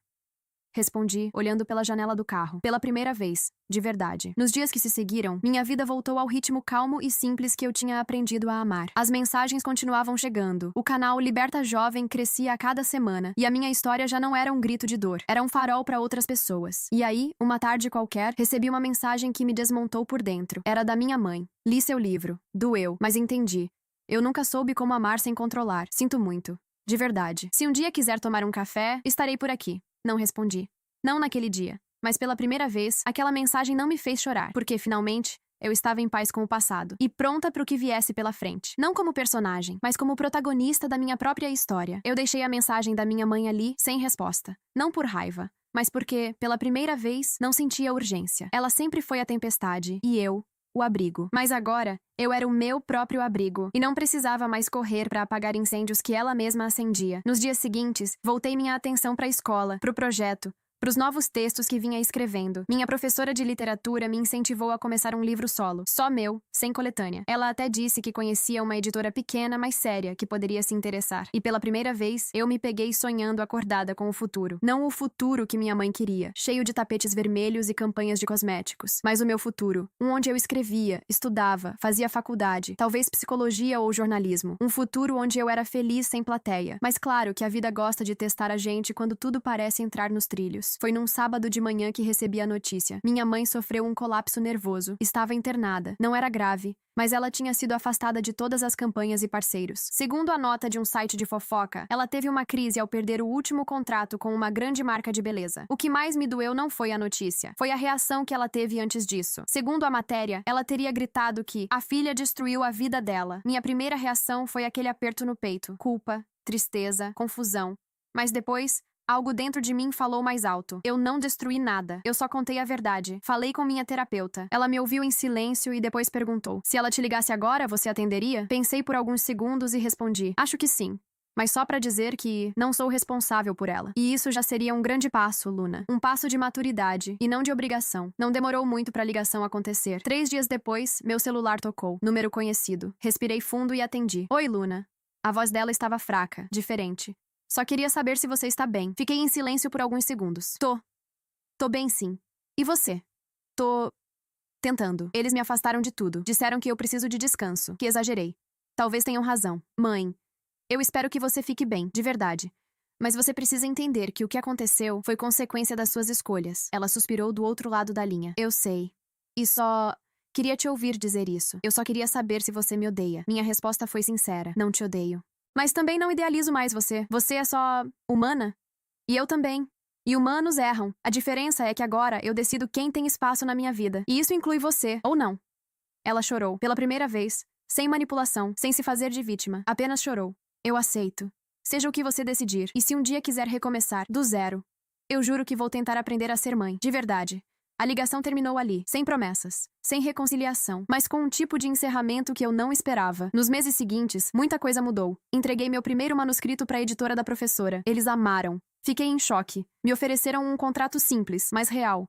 [SPEAKER 1] Respondi, olhando pela janela do carro. Pela primeira vez, de verdade. Nos dias que se seguiram, minha vida voltou ao ritmo calmo e simples que eu tinha aprendido a amar. As mensagens continuavam chegando. O canal Liberta Jovem crescia a cada semana. E a minha história já não era um grito de dor. Era um farol para outras pessoas. E aí, uma tarde qualquer, recebi uma mensagem que me desmontou por dentro. Era da minha mãe. "Li seu livro. Doeu, mas entendi. Eu nunca soube como amar sem controlar. Sinto muito. De verdade. Se um dia quiser tomar um café, estarei por aqui." Não respondi. Não naquele dia. Mas pela primeira vez, aquela mensagem não me fez chorar, porque, finalmente, eu estava em paz com o passado e pronta para o que viesse pela frente. Não como personagem, mas como protagonista da minha própria história. Eu deixei a mensagem da minha mãe ali, sem resposta. Não por raiva, mas porque, pela primeira vez, não sentia urgência. Ela sempre foi a tempestade, e eu, o abrigo. Mas agora, eu era o meu próprio abrigo, e não precisava mais correr para apagar incêndios que ela mesma acendia. Nos dias seguintes, voltei minha atenção para a escola, para o projeto, Pros novos textos que vinha escrevendo. Minha professora de literatura me incentivou a começar um livro solo, só meu, sem coletânea. Ela até disse que conhecia uma editora pequena, mas séria, que poderia se interessar. E pela primeira vez, eu me peguei sonhando acordada com o futuro. Não o futuro que minha mãe queria, cheio de tapetes vermelhos e campanhas de cosméticos, mas o meu futuro, onde eu escrevia, estudava, fazia faculdade, talvez psicologia ou jornalismo. Um futuro onde eu era feliz sem plateia. Mas claro que a vida gosta de testar a gente quando tudo parece entrar nos trilhos. Foi num sábado de manhã que recebi a notícia. Minha mãe sofreu um colapso nervoso. Estava internada. Não era grave, mas ela tinha sido afastada de todas as campanhas e parceiros. Segundo a nota de um site de fofoca, ela teve uma crise ao perder o último contrato com uma grande marca de beleza. O que mais me doeu não foi a notícia, foi a reação que ela teve antes disso. Segundo a matéria, ela teria gritado que a filha destruiu a vida dela. Minha primeira reação foi aquele aperto no peito. Culpa, tristeza, confusão. Mas depois, algo dentro de mim falou mais alto. Eu não destruí nada. Eu só contei a verdade. Falei com minha terapeuta. Ela me ouviu em silêncio e depois perguntou: se ela te ligasse agora, você atenderia? Pensei por alguns segundos e respondi: acho que sim. Mas só pra dizer que não sou responsável por ela. E isso já seria um grande passo, Luna. Um passo de maturidade, e não de obrigação. Não demorou muito pra ligação acontecer. 3 dias depois, meu celular tocou. Número conhecido. Respirei fundo e atendi. Oi, Luna. A voz dela estava fraca, diferente. Só queria saber se você está bem. Fiquei em silêncio por alguns segundos. Tô bem, sim. E você? Tô tentando. Eles me afastaram de tudo. Disseram que eu preciso de descanso, que exagerei. Talvez tenham razão. Mãe, eu espero que você fique bem, de verdade. Mas você precisa entender que o que aconteceu foi consequência das suas escolhas. Ela suspirou do outro lado da linha. Eu sei. E só queria te ouvir dizer isso. Eu só queria saber se você me odeia. Minha resposta foi sincera. Não te odeio. Mas também não idealizo mais você. Você é só humana. E eu também. E humanos erram. A diferença é que agora eu decido quem tem espaço na minha vida. E isso inclui você, ou não. Ela chorou, pela primeira vez, sem manipulação, sem se fazer de vítima. Apenas chorou. Eu aceito. Seja o que você decidir. E se um dia quiser recomeçar, do zero, eu juro que vou tentar aprender a ser mãe. De verdade. A ligação terminou ali, sem promessas, sem reconciliação, mas com um tipo de encerramento que eu não esperava. Nos meses seguintes, muita coisa mudou. Entreguei meu primeiro manuscrito para a editora da professora. Eles amaram. Fiquei em choque. Me ofereceram um contrato simples, mas real.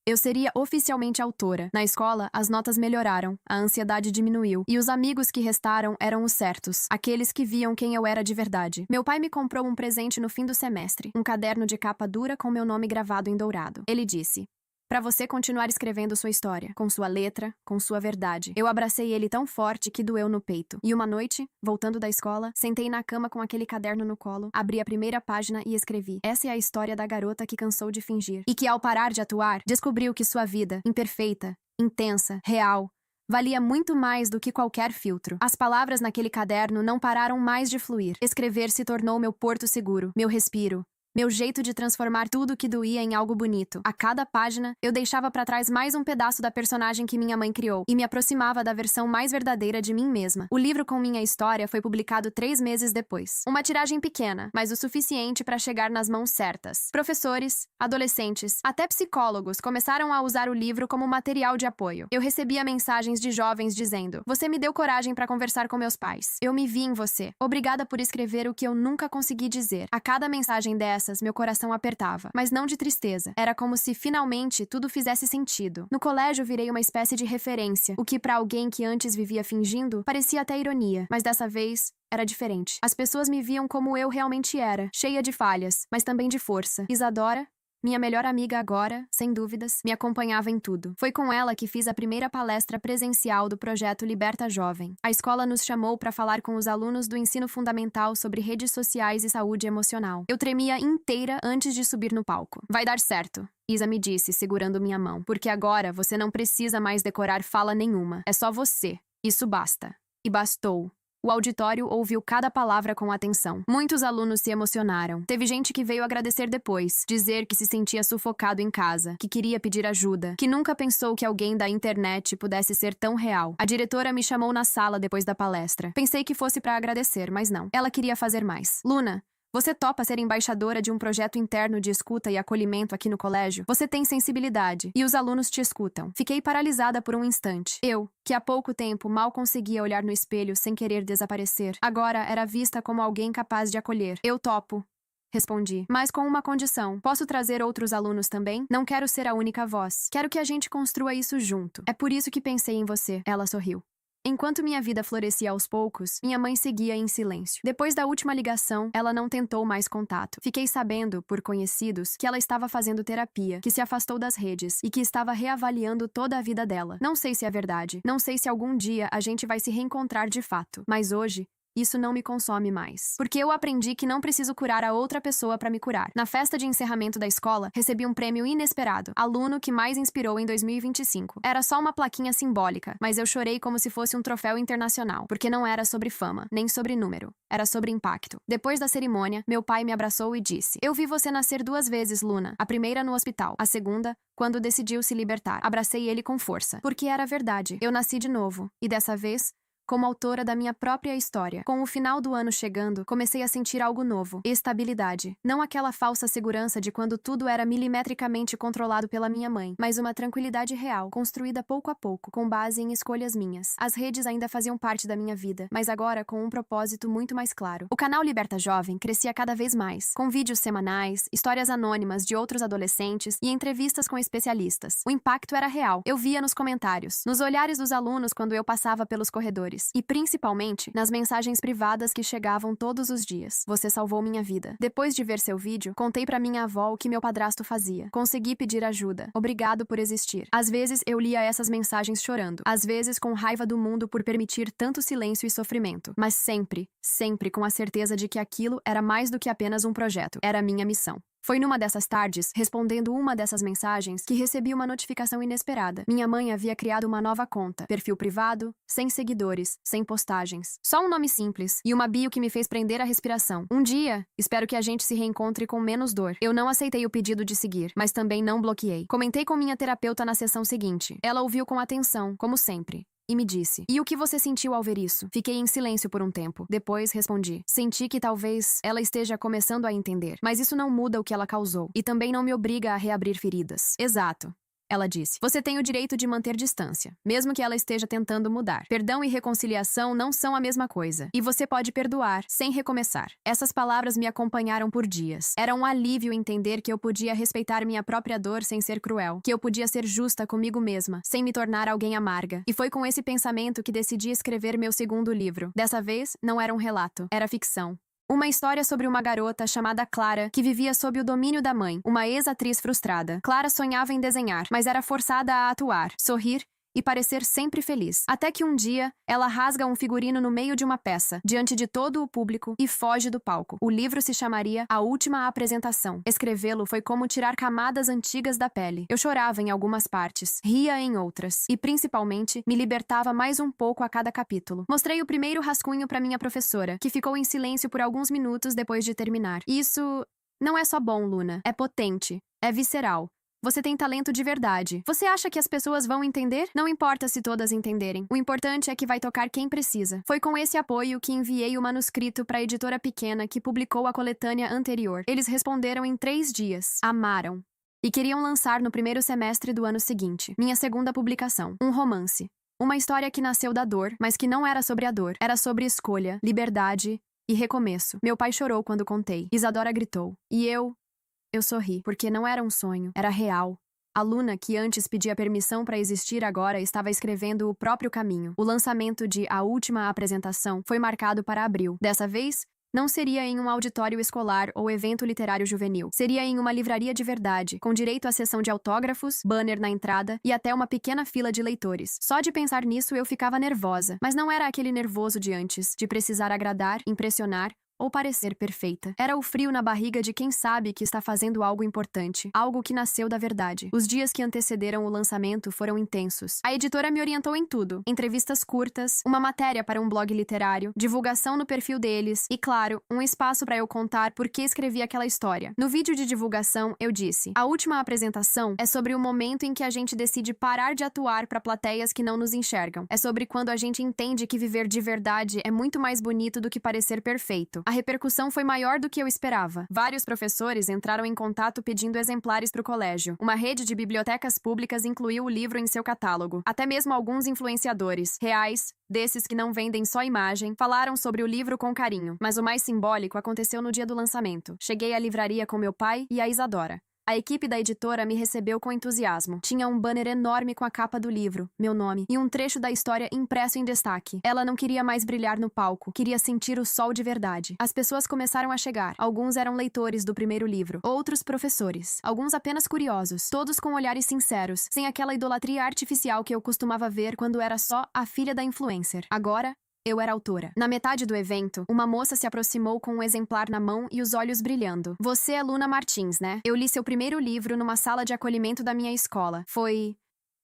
[SPEAKER 1] Eu seria oficialmente autora. Na escola, as notas melhoraram, a ansiedade diminuiu, e os amigos que restaram eram os certos, aqueles que viam quem eu era de verdade. Meu pai me comprou um presente no fim do semestre, um caderno de capa dura com meu nome gravado em dourado. Ele disse: para você continuar escrevendo sua história, com sua letra, com sua verdade. Eu abracei ele tão forte que doeu no peito. E uma noite, voltando da escola, sentei na cama com aquele caderno no colo, abri a primeira página e escrevi: essa é a história da garota que cansou de fingir. E que ao parar de atuar, descobriu que sua vida, imperfeita, intensa, real, valia muito mais do que qualquer filtro. As palavras naquele caderno não pararam mais de fluir. Escrever se tornou meu porto seguro, meu respiro. Meu jeito de transformar tudo que doía em algo bonito. A cada página, eu deixava pra trás mais um pedaço da personagem que minha mãe criou e me aproximava da versão mais verdadeira de mim mesma. O livro com minha história foi publicado 3 meses depois. Uma tiragem pequena, mas o suficiente pra chegar nas mãos certas. Professores, adolescentes, até psicólogos começaram a usar o livro como material de apoio. Eu recebia mensagens de jovens dizendo: você me deu coragem pra conversar com meus pais. Eu me vi em você. Obrigada por escrever o que eu nunca consegui dizer. A cada mensagem dessas, meu coração apertava, mas não de tristeza. Era como se finalmente tudo fizesse sentido. No colégio virei uma espécie de referência, o que pra alguém que antes vivia fingindo parecia até ironia, mas dessa vez era diferente. As pessoas me viam como eu realmente era, cheia de falhas, mas também de força. Isadora, minha melhor amiga agora, sem dúvidas, me acompanhava em tudo. Foi com ela que fiz a primeira palestra presencial do projeto Liberta Jovem. A escola nos chamou para falar com os alunos do ensino fundamental sobre redes sociais e saúde emocional. Eu tremia inteira antes de subir no palco. Vai dar certo, Isa me disse, segurando minha mão, porque agora você não precisa mais decorar fala nenhuma. É só você. Isso basta. E bastou. O auditório ouviu cada palavra com atenção. Muitos alunos se emocionaram. Teve gente que veio agradecer depois, dizer que se sentia sufocado em casa, que queria pedir ajuda, que nunca pensou que alguém da internet pudesse ser tão real. A diretora me chamou na sala depois da palestra. Pensei que fosse para agradecer, mas não. Ela queria fazer mais. Luna, você topa ser embaixadora de um projeto interno de escuta e acolhimento aqui no colégio? Você tem sensibilidade, e os alunos te escutam. Fiquei paralisada por um instante. Eu, que há pouco tempo mal conseguia olhar no espelho sem querer desaparecer, agora era vista como alguém capaz de acolher. Eu topo. respondi. Mas com uma condição. Posso trazer outros alunos também? Não quero ser a única voz. Quero que a gente construa isso junto. É por isso que pensei em você. Ela sorriu. Enquanto minha vida florescia aos poucos, minha mãe seguia em silêncio. Depois da última ligação, ela não tentou mais contato. Fiquei sabendo, por conhecidos, que ela estava fazendo terapia, que se afastou das redes e que estava reavaliando toda a vida dela. Não sei se é verdade. Não sei se algum dia a gente vai se reencontrar de fato. Mas hoje, isso não me consome mais. Porque eu aprendi que não preciso curar a outra pessoa para me curar. Na festa de encerramento da escola, recebi um prêmio inesperado. Aluno que mais inspirou em 2025. Era só uma plaquinha simbólica, mas eu chorei como se fosse um troféu internacional. Porque não era sobre fama, nem sobre número. Era sobre impacto. Depois da cerimônia, meu pai me abraçou e disse: "Eu vi você nascer 2 vezes, Luna. A primeira no hospital. A segunda, quando decidiu se libertar." Abracei ele com força. Porque era verdade. Eu nasci de novo. E dessa vez, como autora da minha própria história. Com o final do ano chegando, comecei a sentir algo novo. Estabilidade. Não aquela falsa segurança de quando tudo era milimetricamente controlado pela minha mãe, mas uma tranquilidade real, construída pouco a pouco, com base em escolhas minhas. As redes ainda faziam parte da minha vida, mas agora com um propósito muito mais claro. O canal Liberta Jovem crescia cada vez mais, com vídeos semanais, histórias anônimas de outros adolescentes e entrevistas com especialistas. O impacto era real. Eu via nos comentários, nos olhares dos alunos quando eu passava pelos corredores. E principalmente nas mensagens privadas que chegavam todos os dias. Você salvou minha vida. Depois de ver seu vídeo, contei pra minha avó o que meu padrasto fazia. Consegui pedir ajuda. Obrigado por existir. Às vezes eu lia essas mensagens chorando. Às vezes com raiva do mundo por permitir tanto silêncio e sofrimento. Mas sempre, sempre com a certeza de que aquilo era mais do que apenas um projeto. Era minha missão. Foi numa dessas tardes, respondendo uma dessas mensagens, que recebi uma notificação inesperada. Minha mãe havia criado uma nova conta, perfil privado, sem seguidores, sem postagens. Só um nome simples e uma bio que me fez prender a respiração. Um dia, espero que a gente se reencontre com menos dor. Eu não aceitei o pedido de seguir, mas também não bloqueei. Comentei com minha terapeuta na sessão seguinte. Ela ouviu com atenção, como sempre. E me disse: "E o que você sentiu ao ver isso?" Fiquei em silêncio por um tempo. Depois respondi: "Senti que talvez ela esteja começando a entender. Mas isso não muda o que ela causou. E também não me obriga a reabrir feridas." "Exato." Ela disse: "Você tem o direito de manter distância, mesmo que ela esteja tentando mudar. Perdão e reconciliação não são a mesma coisa. E você pode perdoar, sem recomeçar." Essas palavras me acompanharam por dias. Era um alívio entender que eu podia respeitar minha própria dor sem ser cruel, que eu podia ser justa comigo mesma, sem me tornar alguém amarga. E foi com esse pensamento que decidi escrever meu segundo livro. Dessa vez, não era um relato, era ficção. Uma história sobre uma garota chamada Clara que vivia sob o domínio da mãe, uma ex-atriz frustrada. Clara sonhava em desenhar, mas era forçada a atuar, sorrir e parecer sempre feliz. Até que um dia, ela rasga um figurino no meio de uma peça, diante de todo o público, e foge do palco. O livro se chamaria A Última Apresentação. Escrevê-lo foi como tirar camadas antigas da pele. Eu chorava em algumas partes, ria em outras, e principalmente, me libertava mais um pouco a cada capítulo. Mostrei o primeiro rascunho para minha professora, que ficou em silêncio por alguns minutos depois de terminar. Isso não é só bom, Luna. É potente. É visceral. Você tem talento de verdade. Você acha que as pessoas vão entender? Não importa se todas entenderem. O importante é que vai tocar quem precisa. Foi com esse apoio que enviei o manuscrito para a editora pequena que publicou a coletânea anterior. Eles responderam em 3 dias. Amaram. E queriam lançar no primeiro semestre do ano seguinte. Minha segunda publicação. Um romance. Uma história que nasceu da dor, mas que não era sobre a dor. Era sobre escolha, liberdade e recomeço. Meu pai chorou quando contei. Isadora gritou. E eu sorri, porque não era um sonho, era real. A Luna, que antes pedia permissão para existir, agora estava escrevendo o próprio caminho. O lançamento de A Última Apresentação foi marcado para abril. Dessa vez, não seria em um auditório escolar ou evento literário juvenil. Seria em uma livraria de verdade, com direito à sessão de autógrafos, banner na entrada e até uma pequena fila de leitores. Só de pensar nisso eu ficava nervosa. Mas não era aquele nervoso de antes, de precisar agradar, impressionar ou parecer perfeita. Era o frio na barriga de quem sabe que está fazendo algo importante, algo que nasceu da verdade. Os dias que antecederam o lançamento foram intensos. A editora me orientou em tudo: entrevistas curtas, uma matéria para um blog literário, divulgação no perfil deles e, claro, um espaço para eu contar por que escrevi aquela história. No vídeo de divulgação, eu disse: "A última apresentação é sobre o momento em que a gente decide parar de atuar para plateias que não nos enxergam. É sobre quando a gente entende que viver de verdade é muito mais bonito do que parecer perfeito." A repercussão foi maior do que eu esperava. Vários professores entraram em contato pedindo exemplares para o colégio. Uma rede de bibliotecas públicas incluiu o livro em seu catálogo. Até mesmo alguns influenciadores, reais, desses que não vendem só imagem, falaram sobre o livro com carinho. Mas o mais simbólico aconteceu no dia do lançamento. Cheguei à livraria com meu pai e a Isadora. A equipe da editora me recebeu com entusiasmo. Tinha um banner enorme com a capa do livro, meu nome, e um trecho da história impresso em destaque. Ela não queria mais brilhar no palco, queria sentir o sol de verdade. As pessoas começaram a chegar. Alguns eram leitores do primeiro livro, outros professores, alguns apenas curiosos, todos com olhares sinceros, sem aquela idolatria artificial que eu costumava ver quando era só a filha da influencer. Agora, eu era autora. Na metade do evento, uma moça se aproximou com um exemplar na mão e os olhos brilhando. Você é Luna Martins, né? Eu li seu primeiro livro numa sala de acolhimento da minha escola. Foi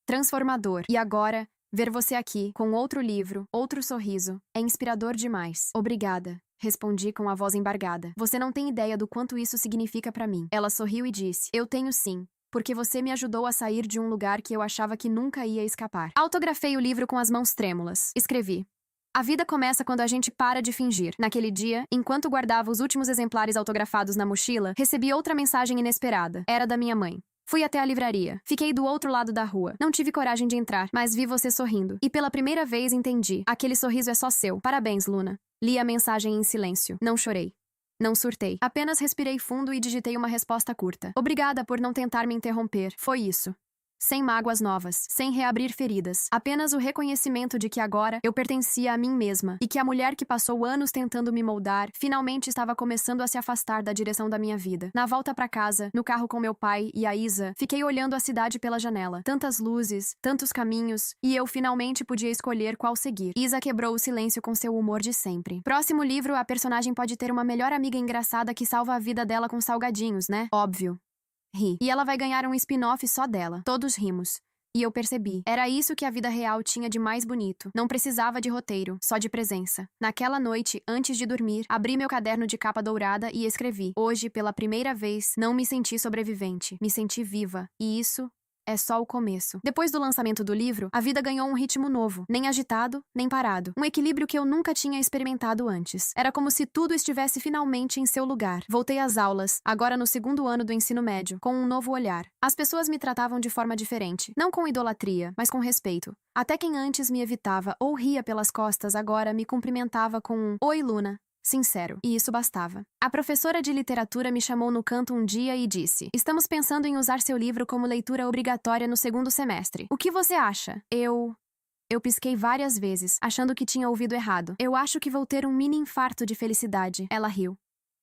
[SPEAKER 1] transformador. E agora, ver você aqui, com outro livro, outro sorriso, é inspirador demais. Obrigada. Respondi com a voz embargada. Você não tem ideia do quanto isso significa pra mim. Ela sorriu e disse, eu tenho sim. Porque você me ajudou a sair de um lugar que eu achava que nunca ia escapar. Autografei o livro com as mãos trêmulas. Escrevi. A vida começa quando a gente para de fingir. Naquele dia, enquanto guardava os últimos exemplares autografados na mochila, recebi outra mensagem inesperada. Era da minha mãe. Fui até a livraria. Fiquei do outro lado da rua. Não tive coragem de entrar, mas vi você sorrindo. E pela primeira vez entendi. Aquele sorriso é só seu. Parabéns, Luna. Li a mensagem em silêncio. Não chorei. Não surtei. Apenas respirei fundo e digitei uma resposta curta. Obrigada por não tentar me interromper. Foi isso. Sem mágoas novas, sem reabrir feridas, apenas o reconhecimento de que agora eu pertencia a mim mesma e que a mulher que passou anos tentando me moldar finalmente estava começando a se afastar da direção da minha vida. Na volta para casa, no carro com meu pai e a Isa, fiquei olhando a cidade pela janela. Tantas luzes, tantos caminhos, e eu finalmente podia escolher qual seguir. Isa quebrou o silêncio com seu humor de sempre. Próximo livro, a personagem pode ter uma melhor amiga engraçada que salva a vida dela com salgadinhos, né? Óbvio. Ri. E ela vai ganhar um spin-off só dela. Todos rimos. E eu percebi. Era isso que a vida real tinha de mais bonito. Não precisava de roteiro, só de presença. Naquela noite, antes de dormir, abri meu caderno de capa dourada e escrevi. Hoje, pela primeira vez, não me senti sobrevivente. Me senti viva. E isso é só o começo. Depois do lançamento do livro, a vida ganhou um ritmo novo, nem agitado, nem parado. Um equilíbrio que eu nunca tinha experimentado antes. Era como se tudo estivesse finalmente em seu lugar. Voltei às aulas, agora no segundo ano do ensino médio, com um novo olhar. As pessoas me tratavam de forma diferente. Não com idolatria, mas com respeito. Até quem antes me evitava ou ria pelas costas agora me cumprimentava com um Oi, Luna. Sincero, e isso bastava. A professora de literatura me chamou no canto um dia e disse: Estamos pensando em usar seu livro como leitura obrigatória no segundo semestre. O que você acha? Eu pisquei várias vezes, achando que tinha ouvido errado. Eu acho que vou ter um mini infarto de felicidade. Ela riu.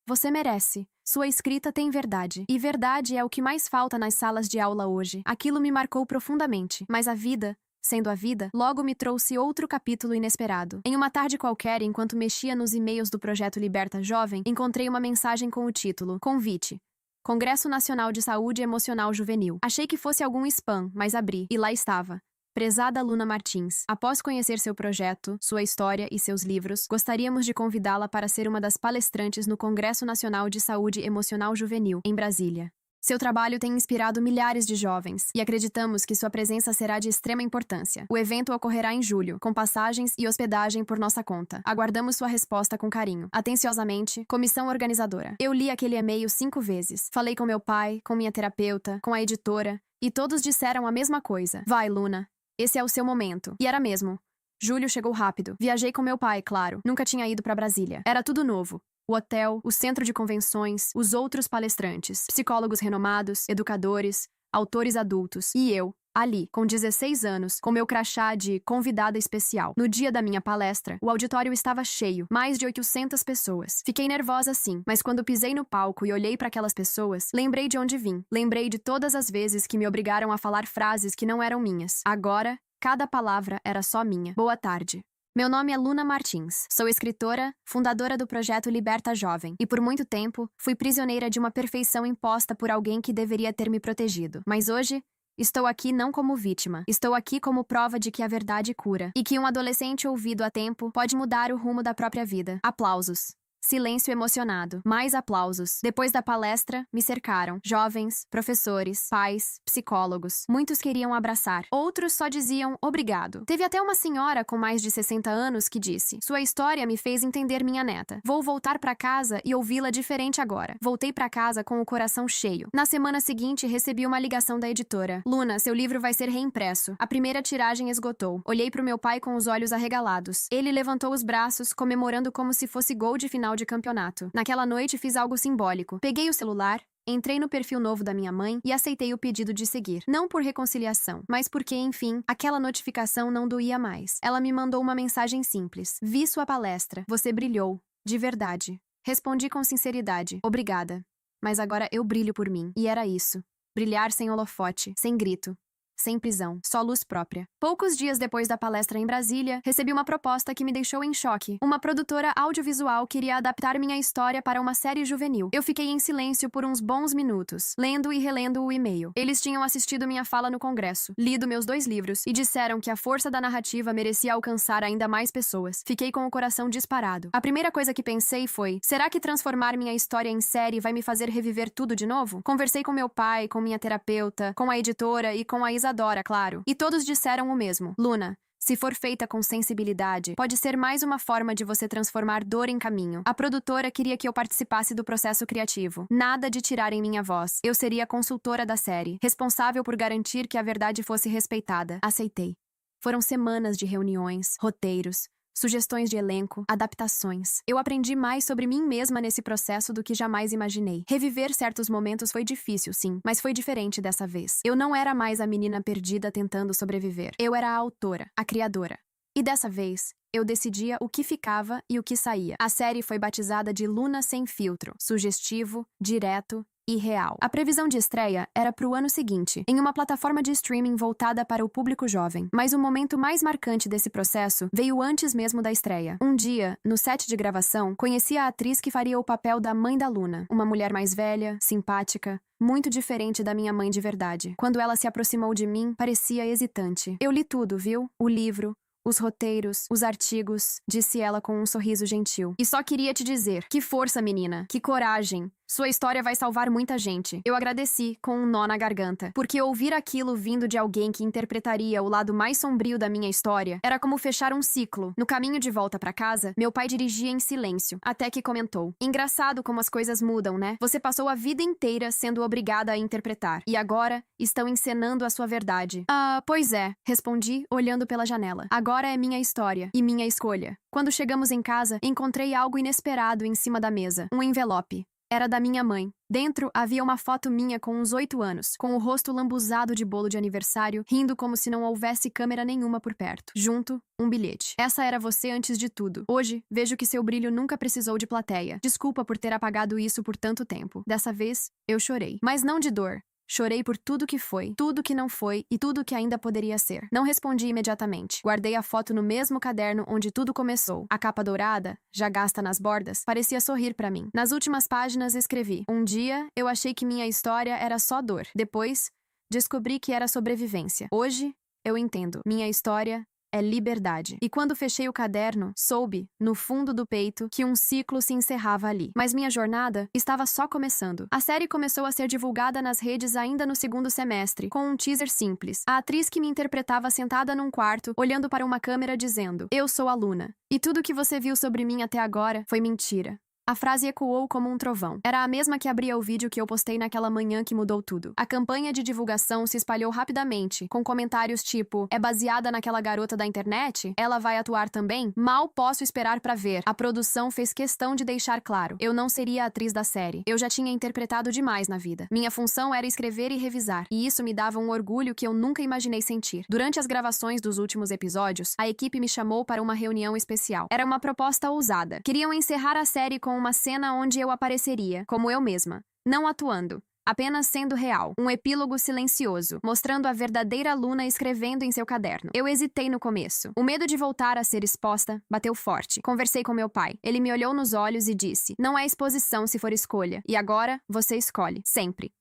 [SPEAKER 1] Você merece. Sua escrita tem verdade. E verdade é o que mais falta nas salas de aula hoje. Aquilo me marcou profundamente. Mas a vida, sendo a vida, logo me trouxe outro capítulo inesperado. Em uma tarde qualquer, enquanto mexia nos e-mails do projeto Liberta Jovem, encontrei uma mensagem com o título Convite. Congresso Nacional de Saúde Emocional Juvenil. Achei que fosse algum spam, mas abri, e lá estava. Prezada Luna Martins, após conhecer seu projeto, sua história e seus livros, gostaríamos de convidá-la para ser uma das palestrantes no Congresso Nacional de Saúde Emocional Juvenil, em Brasília. Seu trabalho tem inspirado milhares de jovens, e acreditamos que sua presença será de extrema importância. O evento ocorrerá em julho, com passagens e hospedagem por nossa conta. Aguardamos sua resposta com carinho. Atenciosamente, Comissão Organizadora. Eu li aquele e-mail 5 vezes. Falei com meu pai, com minha terapeuta, com a editora, e todos disseram a mesma coisa. Vai, Luna. Esse é o seu momento. E era mesmo. Julho chegou rápido. Viajei com meu pai, claro. Nunca tinha ido para Brasília. Era tudo novo. O hotel, o centro de convenções, os outros palestrantes, psicólogos renomados, educadores, autores adultos. E eu, ali, com 16 anos, com meu crachá de convidada especial. No dia da minha palestra, o auditório estava cheio, mais de 800 pessoas. Fiquei nervosa sim, mas quando pisei no palco e olhei para aquelas pessoas, lembrei de onde vim. Lembrei de todas as vezes que me obrigaram a falar frases que não eram minhas. Agora, cada palavra era só minha. Boa tarde. Meu nome é Luna Martins. Sou escritora, fundadora do projeto Liberta Jovem, e por muito tempo fui prisioneira de uma perfeição imposta por alguém que deveria ter me protegido. Mas hoje, estou aqui não como vítima. Estou aqui como prova de que a verdade cura, e que um adolescente ouvido a tempo pode mudar o rumo da própria vida. Aplausos. Silêncio emocionado. Mais aplausos. Depois da palestra, me cercaram. Jovens, professores, pais, psicólogos. Muitos queriam abraçar. Outros só diziam obrigado. Teve até uma senhora com mais de 60 anos que disse: "Sua história me fez entender minha neta. Vou voltar pra casa e ouvi-la diferente agora." Voltei pra casa com o coração cheio. Na semana seguinte, recebi uma ligação da editora. "Luna, seu livro vai ser reimpresso. A primeira tiragem esgotou." Olhei pro meu pai com os olhos arregalados. Ele levantou os braços, comemorando como se fosse gol de final de campeonato. Naquela noite fiz algo simbólico. Peguei o celular, entrei no perfil novo da minha mãe e aceitei o pedido de seguir. Não por reconciliação, mas porque, enfim, aquela notificação não doía mais. Ela me mandou uma mensagem simples: "Vi sua palestra. Você brilhou. De verdade." Respondi com sinceridade: "Obrigada. Mas agora eu brilho por mim." E era isso. Brilhar sem holofote, sem grito. Sem prisão, só luz própria. Poucos dias depois da palestra em Brasília, recebi uma proposta que me deixou em choque. Uma produtora audiovisual queria adaptar minha história para uma série juvenil. Eu fiquei em silêncio por uns bons minutos, lendo e relendo o e-mail. Eles tinham assistido minha fala no congresso, lido meus 2 livros e disseram que a força da narrativa merecia alcançar ainda mais pessoas. Fiquei com o coração disparado. A primeira coisa que pensei foi: será que transformar minha história em série vai me fazer reviver tudo de novo? Conversei com meu pai, com minha terapeuta, com a editora e com a Isadora, claro. E todos disseram o mesmo: "Luna, se for feita com sensibilidade, pode ser mais uma forma de você transformar dor em caminho." A produtora queria que eu participasse do processo criativo. Nada de tirar em minha voz. Eu seria a consultora da série, responsável por garantir que a verdade fosse respeitada. Aceitei. Foram semanas de reuniões, roteiros, sugestões de elenco, adaptações. Eu aprendi mais sobre mim mesma nesse processo do que jamais imaginei. Reviver certos momentos foi difícil, sim, mas foi diferente dessa vez. Eu não era mais a menina perdida tentando sobreviver. Eu era a autora, a criadora. E dessa vez, eu decidia o que ficava e o que saía. A série foi batizada de Luna Sem Filtro, sugestivo, direto e real. A previsão de estreia era para o ano seguinte, em uma plataforma de streaming voltada para o público jovem. Mas o momento mais marcante desse processo veio antes mesmo da estreia. Um dia, no set de gravação, conheci a atriz que faria o papel da mãe da Luna, uma mulher mais velha, simpática, muito diferente da minha mãe de verdade. Quando ela se aproximou de mim, parecia hesitante. "Eu li tudo, viu? O livro, os roteiros, os artigos", disse ela com um sorriso gentil. "E só queria te dizer, que força, menina, que coragem. Sua história vai salvar muita gente." Eu agradeci, com um nó na garganta, porque ouvir aquilo vindo de alguém que interpretaria o lado mais sombrio da minha história era como fechar um ciclo. No caminho de volta pra casa, meu pai dirigia em silêncio, até que comentou: "Engraçado como as coisas mudam, né? Você passou a vida inteira sendo obrigada a interpretar, e agora estão encenando a sua verdade." "Ah, pois é", respondi, olhando pela janela. "Agora é minha história, e minha escolha." Quando chegamos em casa, encontrei algo inesperado em cima da mesa. Um envelope. Era da minha mãe. Dentro havia uma foto minha com uns 8 anos, com o rosto lambuzado de bolo de aniversário, rindo como se não houvesse câmera nenhuma por perto. Junto, um bilhete: "Essa era você antes de tudo. Hoje, vejo que seu brilho nunca precisou de plateia. Desculpa por ter apagado isso por tanto tempo." Dessa vez, eu chorei. Mas não de dor. Chorei por tudo que foi, tudo que não foi e tudo que ainda poderia ser. Não respondi imediatamente. Guardei a foto no mesmo caderno onde tudo começou. A capa dourada, já gasta nas bordas, parecia sorrir pra mim. Nas últimas páginas escrevi: "Um dia, eu achei que minha história era só dor. Depois, descobri que era sobrevivência. Hoje, eu entendo. Minha história é liberdade." E quando fechei o caderno, soube, no fundo do peito, que um ciclo se encerrava ali. Mas minha jornada estava só começando. A série começou a ser divulgada nas redes ainda no segundo semestre, com um teaser simples. A atriz que me interpretava sentada num quarto, olhando para uma câmera dizendo: "Eu sou a Luna. E tudo que você viu sobre mim até agora foi mentira." A frase ecoou como um trovão. Era a mesma que abria o vídeo que eu postei naquela manhã que mudou tudo. A campanha de divulgação se espalhou rapidamente, com comentários tipo: "É baseada naquela garota da internet? Ela vai atuar também? Mal posso esperar pra ver." A produção fez questão de deixar claro: eu não seria a atriz da série. Eu já tinha interpretado demais na vida. Minha função era escrever e revisar, e isso me dava um orgulho que eu nunca imaginei sentir. Durante as gravações dos últimos episódios, a equipe me chamou para uma reunião especial. Era uma proposta ousada. Queriam encerrar a série com uma cena onde eu apareceria, como eu mesma, não atuando, apenas sendo real. Um epílogo silencioso, mostrando a verdadeira Luna escrevendo em seu caderno. Eu hesitei no começo. O medo de voltar a ser exposta bateu forte. Conversei com meu pai. Ele me olhou nos olhos e disse: "Não é exposição se for escolha. E agora, você escolhe. Sempre."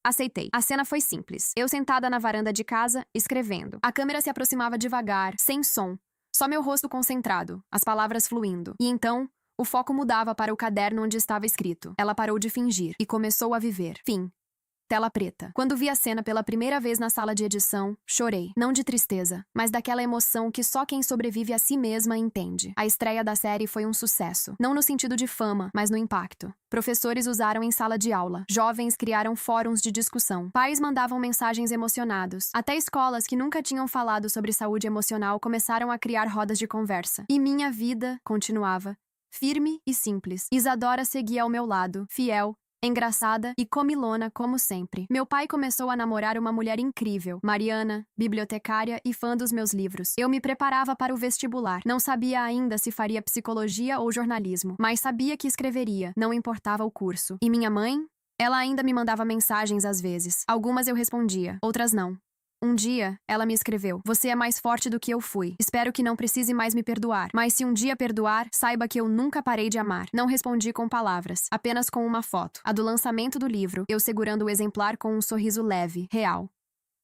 [SPEAKER 1] Aceitei. A cena foi simples. Eu sentada na varanda de casa, escrevendo. A câmera se aproximava devagar, sem som. Só meu rosto concentrado, as palavras fluindo. E então, O foco mudava para o caderno onde estava escrito. Ela parou de fingir e começou a viver. Fim. Tela preta. Quando vi a cena pela primeira vez na sala de edição, chorei. Não de tristeza, mas daquela emoção que só quem sobrevive a si mesma entende. A estreia da série foi um sucesso. Não no sentido de fama, mas no impacto. Professores usaram em sala de aula. Jovens criaram fóruns de discussão. Pais mandavam mensagens emocionados. Até escolas que nunca tinham falado sobre saúde emocional começaram a criar rodas de conversa. E minha vida continuava. Firme e simples. Isadora seguia ao meu lado, fiel, engraçada e comilona como sempre. Meu pai começou a namorar uma mulher incrível, Mariana, bibliotecária e fã dos meus livros. Eu me preparava para o vestibular. Não sabia ainda se faria psicologia ou jornalismo, mas sabia que escreveria, não importava o curso. E minha mãe? Ela ainda me mandava mensagens às vezes. Algumas eu respondia, outras não. Um dia, ela me escreveu: "Você é mais forte do que eu fui. Espero que não precise mais me perdoar. Mas se um dia perdoar, saiba que eu nunca parei de amar." Não respondi com palavras, apenas com uma foto. A do lançamento do livro, eu segurando o exemplar com um sorriso leve, real.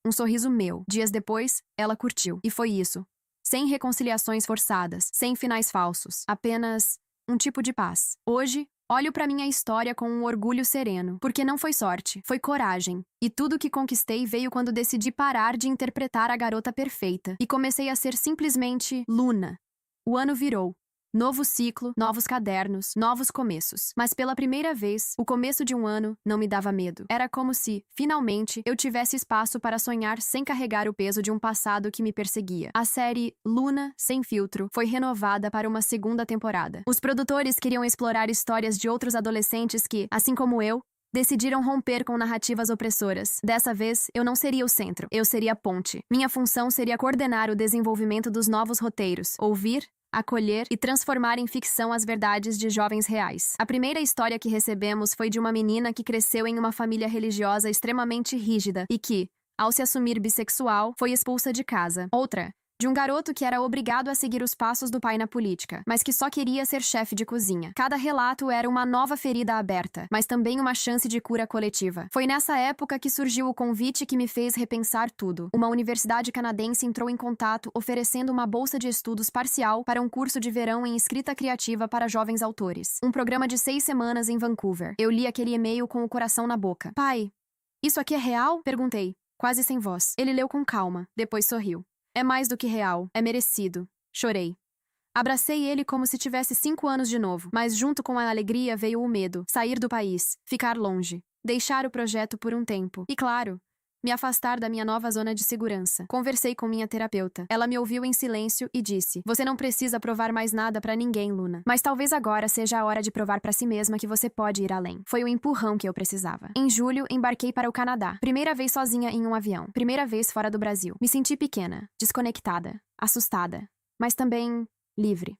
[SPEAKER 1] Um sorriso meu. Dias depois, ela curtiu. E foi isso. Sem reconciliações forçadas, sem finais falsos. Apenas um tipo de paz. Hoje, olho para minha história com um orgulho sereno, porque não foi sorte, foi coragem. E tudo que conquistei veio quando decidi parar de interpretar a garota perfeita e comecei a ser simplesmente Luna. O ano virou. Novo ciclo, novos cadernos, novos começos. Mas pela primeira vez, o começo de um ano não me dava medo. Era como se, finalmente, eu tivesse espaço para sonhar sem carregar o peso de um passado que me perseguia. A série Luna, Sem Filtro, foi renovada para uma segunda temporada. Os produtores queriam explorar histórias de outros adolescentes que, assim como eu, decidiram romper com narrativas opressoras. Dessa vez, eu não seria o centro, eu seria a ponte. Minha função seria coordenar o desenvolvimento dos novos roteiros, ouvir, acolher e transformar em ficção as verdades de jovens reais. A primeira história que recebemos foi de uma menina que cresceu em uma família religiosa extremamente rígida e que, ao se assumir bissexual, foi expulsa de casa. Outra, de um garoto que era obrigado a seguir os passos do pai na política, mas que só queria ser chefe de cozinha. Cada relato era uma nova ferida aberta, mas também uma chance de cura coletiva. Foi nessa época que surgiu o convite que me fez repensar tudo. Uma universidade canadense entrou em contato oferecendo uma bolsa de estudos parcial para um curso de verão em escrita criativa para jovens autores. Um programa de 6 semanas em Vancouver. Eu li aquele e-mail com o coração na boca. "Pai, isso aqui é real?" perguntei, quase sem voz. Ele leu com calma, depois sorriu. "É mais do que real, é merecido." Chorei. Abracei ele como se tivesse 5 anos de novo, mas junto com a alegria veio o medo, sair do país, ficar longe, deixar o projeto por um tempo. E claro, me afastar da minha nova zona de segurança. Conversei com minha terapeuta. Ela me ouviu em silêncio e disse: "Você não precisa provar mais nada pra ninguém, Luna. Mas talvez agora seja a hora de provar pra si mesma que você pode ir além." Foi o empurrão que eu precisava. Em julho, embarquei para o Canadá. Primeira vez sozinha em um avião. Primeira vez fora do Brasil. Me senti pequena, desconectada, assustada, mas também livre.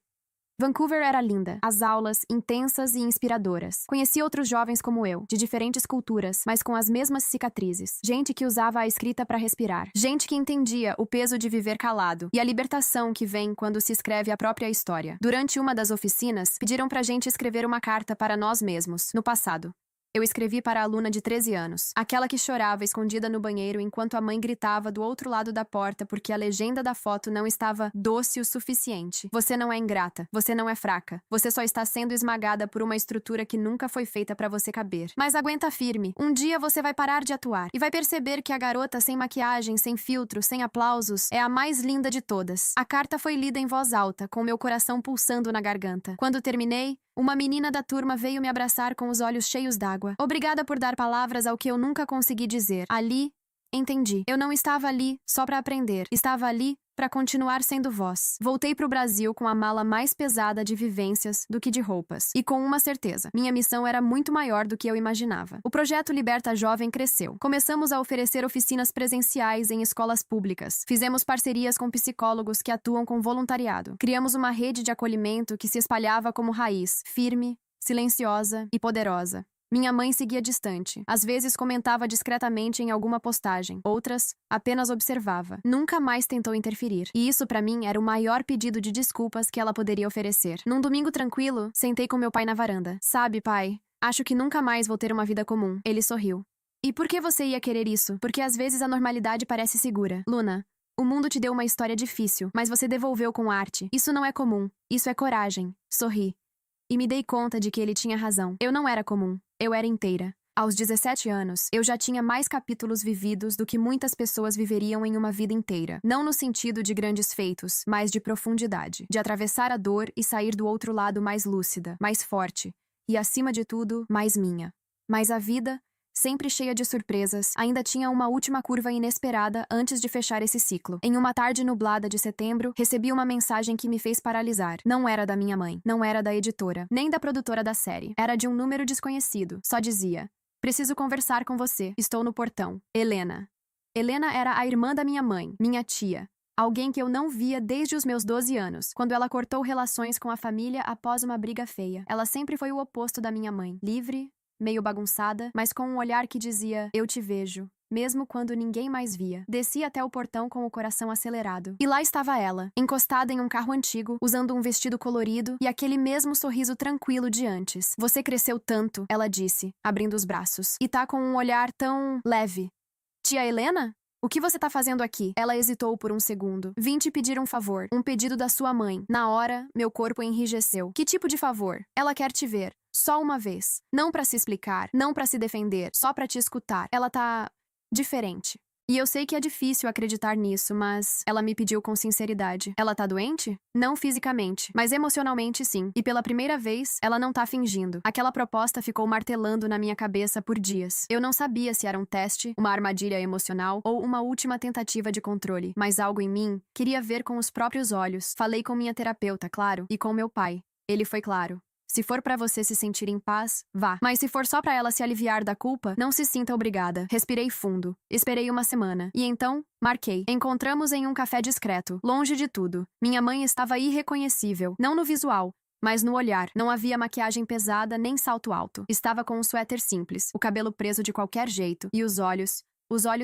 [SPEAKER 1] Vancouver era linda, as aulas intensas e inspiradoras. Conheci outros jovens como eu, de diferentes culturas, mas com as mesmas cicatrizes. Gente que usava a escrita para respirar. Gente que entendia o peso de viver calado e a libertação que vem quando se escreve a própria história. Durante uma das oficinas, pediram pra gente escrever uma carta para nós mesmos, no passado. Eu escrevi para a aluna de 13 anos, aquela que chorava escondida no banheiro enquanto a mãe gritava do outro lado da porta porque a legenda da foto não estava doce o suficiente. "Você não é ingrata, você não é fraca, você só está sendo esmagada por uma estrutura que nunca foi feita para você caber. Mas aguenta firme, um dia você vai parar de atuar e vai perceber que a garota sem maquiagem, sem filtro, sem aplausos, é a mais linda de todas." A carta foi lida em voz alta, com meu coração pulsando na garganta. Quando terminei, uma menina da turma veio me abraçar com os olhos cheios d'água. Obrigada por dar palavras ao que eu nunca consegui dizer. Ali, entendi. Eu não estava ali só para aprender. Estava ali para continuar sendo voz. Voltei pro Brasil com a mala mais pesada de vivências do que de roupas. E com uma certeza, minha missão era muito maior do que eu imaginava. O projeto Liberta Jovem cresceu. Começamos a oferecer oficinas presenciais em escolas públicas. Fizemos parcerias com psicólogos que atuam com voluntariado. Criamos uma rede de acolhimento que se espalhava como raiz, firme, silenciosa e poderosa. Minha mãe seguia distante. Às vezes comentava discretamente em alguma postagem. Outras, apenas observava. Nunca mais tentou interferir. E isso pra mim era o maior pedido de desculpas que ela poderia oferecer. Num domingo tranquilo, sentei com meu pai na varanda. "Sabe, pai, acho que nunca mais vou ter uma vida comum." Ele sorriu. "E por que você ia querer isso?" "Porque às vezes a normalidade parece segura. Luna, o mundo te deu uma história difícil, mas você devolveu com arte. Isso não é comum. Isso é coragem." Sorri. E me dei conta de que ele tinha razão. Eu não era comum. Eu era inteira. Aos 17 anos, eu já tinha mais capítulos vividos do que muitas pessoas viveriam em uma vida inteira. Não no sentido de grandes feitos, mas de profundidade. De atravessar a dor e sair do outro lado mais lúcida, mais forte. E, acima de tudo, mais minha. Mas a vida, sempre cheia de surpresas, ainda tinha uma última curva inesperada antes de fechar esse ciclo. Em uma tarde nublada de setembro, recebi uma mensagem que me fez paralisar. Não era da minha mãe, não era da editora, nem da produtora da série. Era de um número desconhecido. Só dizia: "Preciso conversar com você. Estou no portão. Helena." Helena era a irmã da minha mãe, minha tia. Alguém que eu não via desde os meus 12 anos, quando ela cortou relações com a família após uma briga feia. Ela sempre foi o oposto da minha mãe. Livre, meio bagunçada, mas com um olhar que dizia: "Eu te vejo." Mesmo quando ninguém mais via. Desci até o portão com o coração acelerado. E lá estava ela, encostada em um carro antigo, usando um vestido colorido e aquele mesmo sorriso tranquilo de antes. "Você cresceu tanto," ela disse, abrindo os braços. "E tá com um olhar tão leve." "Tia Helena? O que você tá fazendo aqui?" Ela hesitou por um segundo. "Vim te pedir um favor. Um pedido da sua mãe." Na hora, meu corpo enrijeceu. "Que tipo de favor?" "Ela quer te ver. Só uma vez. Não pra se explicar, não pra se defender, só pra te escutar. Ela tá diferente." E eu sei que é difícil acreditar nisso, mas ela me pediu com sinceridade. "Ela tá doente?" "Não fisicamente, mas emocionalmente sim. E pela primeira vez, ela não tá fingindo." Aquela proposta ficou martelando na minha cabeça por dias. Eu não sabia se era um teste, uma armadilha emocional ou uma última tentativa de controle, mas algo em mim queria ver com os próprios olhos. Falei com minha terapeuta, claro, e com meu pai. Ele foi claro: "Se for pra você se sentir em paz, vá. Mas se for só pra ela se aliviar da culpa, não se sinta obrigada." Respirei fundo. Esperei uma semana. E então, marquei. Encontramos em um café discreto, longe de tudo. Minha mãe estava irreconhecível, não no visual, mas no olhar. Não havia maquiagem pesada nem salto alto. Estava com um suéter simples, o cabelo preso de qualquer jeito, e os olhos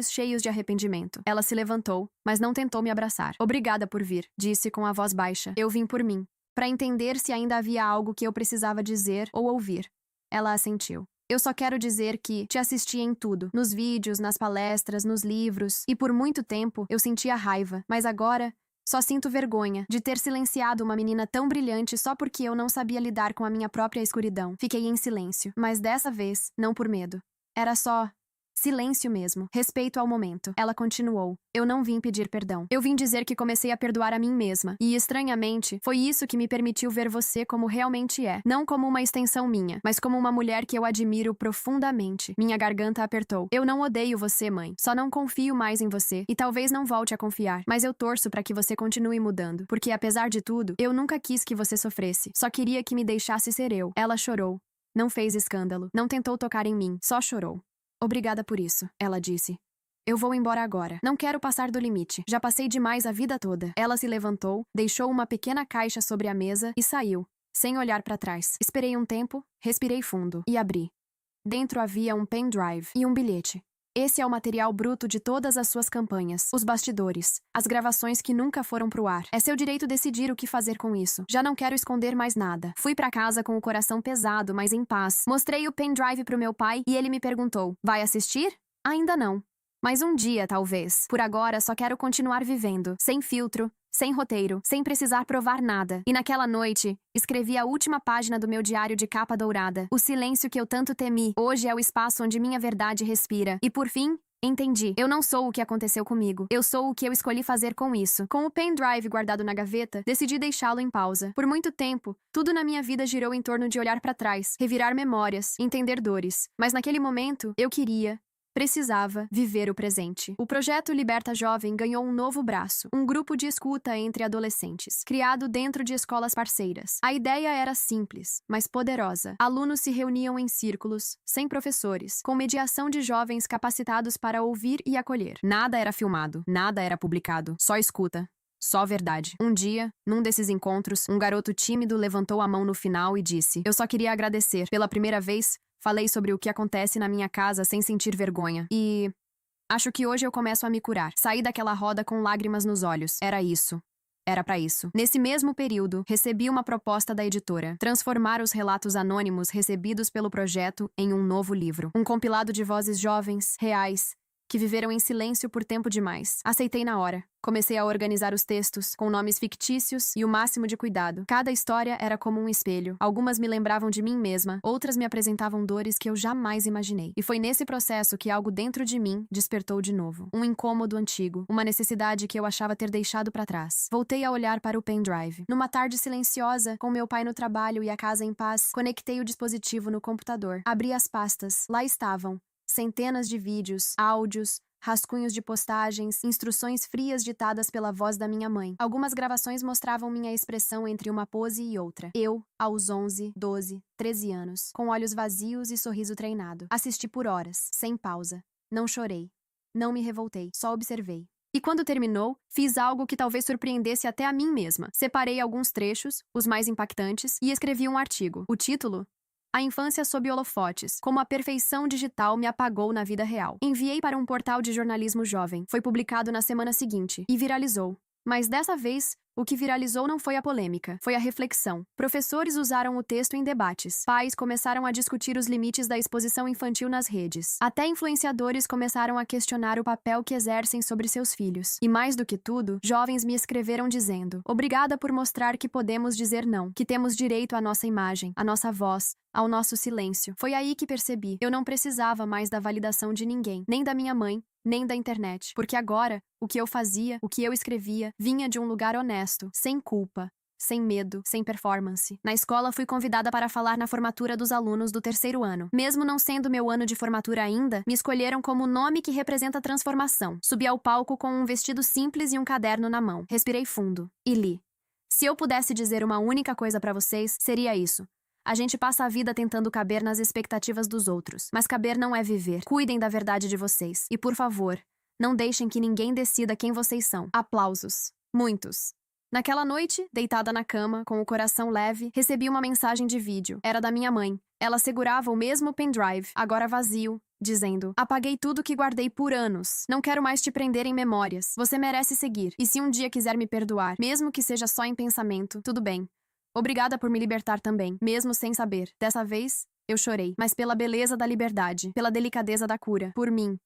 [SPEAKER 1] cheios de arrependimento. Ela se levantou, mas não tentou me abraçar. "Obrigada por vir," disse com a voz baixa. "Eu vim por mim. Para entender se ainda havia algo que eu precisava dizer ou ouvir." Ela assentiu. "Eu só quero dizer que te assisti em tudo. Nos vídeos, nas palestras, nos livros. E por muito tempo, eu sentia raiva. Mas agora, só sinto vergonha de ter silenciado uma menina tão brilhante só porque eu não sabia lidar com a minha própria escuridão." Fiquei em silêncio. Mas dessa vez, não por medo. Era só silêncio mesmo. Respeito ao momento. Ela continuou: "Eu não vim pedir perdão. Eu vim dizer que comecei a perdoar a mim mesma. E, estranhamente, foi isso que me permitiu ver você como realmente é. Não como uma extensão minha, mas como uma mulher que eu admiro profundamente." Minha garganta apertou. "Eu não odeio você, mãe. Só não confio mais em você. E talvez não volte a confiar. Mas eu torço para que você continue mudando. Porque, apesar de tudo, eu nunca quis que você sofresse. Só queria que me deixasse ser eu." Ela chorou. Não fez escândalo. Não tentou tocar em mim. Só chorou. "Obrigada por isso," ela disse. "Eu vou embora agora. Não quero passar do limite. Já passei demais a vida toda." Ela se levantou, deixou uma pequena caixa sobre a mesa e saiu, sem olhar para trás. Esperei um tempo, respirei fundo e abri. Dentro havia um pendrive e um bilhete. "Esse é o material bruto de todas as suas campanhas, os bastidores, as gravações que nunca foram pro ar. É seu direito decidir o que fazer com isso. Já não quero esconder mais nada." Fui pra casa com o coração pesado, mas em paz. Mostrei o pendrive pro meu pai e ele me perguntou: "Vai assistir?" "Ainda não. Mas um dia, talvez. Por agora, só quero continuar vivendo, sem filtro, sem roteiro, sem precisar provar nada." E naquela noite, escrevi a última página do meu diário de capa dourada. O silêncio que eu tanto temi. Hoje é o espaço onde minha verdade respira. E por fim, entendi. Eu não sou o que aconteceu comigo. Eu sou o que eu escolhi fazer com isso. Com o pendrive guardado na gaveta, decidi deixá-lo em pausa. Por muito tempo, tudo na minha vida girou em torno de olhar para trás, revirar memórias, entender dores. Mas naquele momento, eu precisava viver o presente. O projeto Liberta Jovem ganhou um novo braço, um grupo de escuta entre adolescentes, criado dentro de escolas parceiras. A ideia era simples, mas poderosa. Alunos se reuniam em círculos, sem professores, com mediação de jovens capacitados para ouvir e acolher. Nada era filmado, nada era publicado, só escuta. Só verdade. Um dia, num desses encontros, um garoto tímido levantou a mão no final e disse: "Eu só queria agradecer. Pela primeira vez, falei sobre o que acontece na minha casa sem sentir vergonha. E acho que hoje eu começo a me curar." Saí daquela roda com lágrimas nos olhos. Era isso. Era pra isso. Nesse mesmo período, recebi uma proposta da editora: transformar os relatos anônimos recebidos pelo projeto em um novo livro. Um compilado de vozes jovens, reais, que viveram em silêncio por tempo demais. Aceitei na hora. Comecei a organizar os textos, com nomes fictícios e o máximo de cuidado. Cada história era como um espelho. Algumas me lembravam de mim mesma, outras me apresentavam dores que eu jamais imaginei. E foi nesse processo que algo dentro de mim despertou de novo. Um incômodo antigo, uma necessidade que eu achava ter deixado para trás. Voltei a olhar para o pendrive. Numa tarde silenciosa, com meu pai no trabalho e a casa em paz, conectei o dispositivo no computador. Abri as pastas. Lá estavam centenas de vídeos, áudios, rascunhos de postagens, instruções frias ditadas pela voz da minha mãe. Algumas gravações mostravam minha expressão entre uma pose e outra. Eu, aos 11, 12, 13 anos, com olhos vazios e sorriso treinado. Assisti por horas, sem pausa. Não chorei. Não me revoltei. Só observei. E quando terminou, fiz algo que talvez surpreendesse até a mim mesma. Separei alguns trechos, os mais impactantes, e escrevi um artigo. O título? A infância sob holofotes, como a perfeição digital me apagou na vida real. Enviei para um portal de jornalismo jovem. Foi publicado na semana seguinte e viralizou. Mas dessa vez, o que viralizou não foi a polêmica, foi a reflexão. Professores usaram o texto em debates. Pais começaram a discutir os limites da exposição infantil nas redes. Até influenciadores começaram a questionar o papel que exercem sobre seus filhos. E mais do que tudo, jovens me escreveram dizendo: obrigada por mostrar que podemos dizer não, que temos direito à nossa imagem, à nossa voz, ao nosso silêncio. Foi aí que percebi, eu não precisava mais da validação de ninguém, nem da minha mãe, nem da internet, porque agora, o que eu fazia, o que eu escrevia, vinha de um lugar honesto, sem culpa, sem medo, sem performance. Na escola, fui convidada para falar na formatura dos alunos do 3º ano. Mesmo não sendo meu ano de formatura ainda, me escolheram como o nome que representa a transformação. Subi ao palco com um vestido simples e um caderno na mão. Respirei fundo e li. Se eu pudesse dizer uma única coisa para vocês, seria isso. A gente passa a vida tentando caber nas expectativas dos outros, mas caber não é viver. Cuidem da verdade de vocês. E, por favor, não deixem que ninguém decida quem vocês são. Aplausos. Muitos. Naquela noite, deitada na cama, com o coração leve, recebi uma mensagem de vídeo. Era da minha mãe. Ela segurava o mesmo pendrive, agora vazio, dizendo: apaguei tudo que guardei por anos. Não quero mais te prender em memórias. Você merece seguir. E se um dia quiser me perdoar, mesmo que seja só em pensamento, tudo bem. Obrigada por me libertar também, mesmo sem saber. Dessa vez, eu chorei, mas pela beleza da liberdade, pela delicadeza da cura, por mim,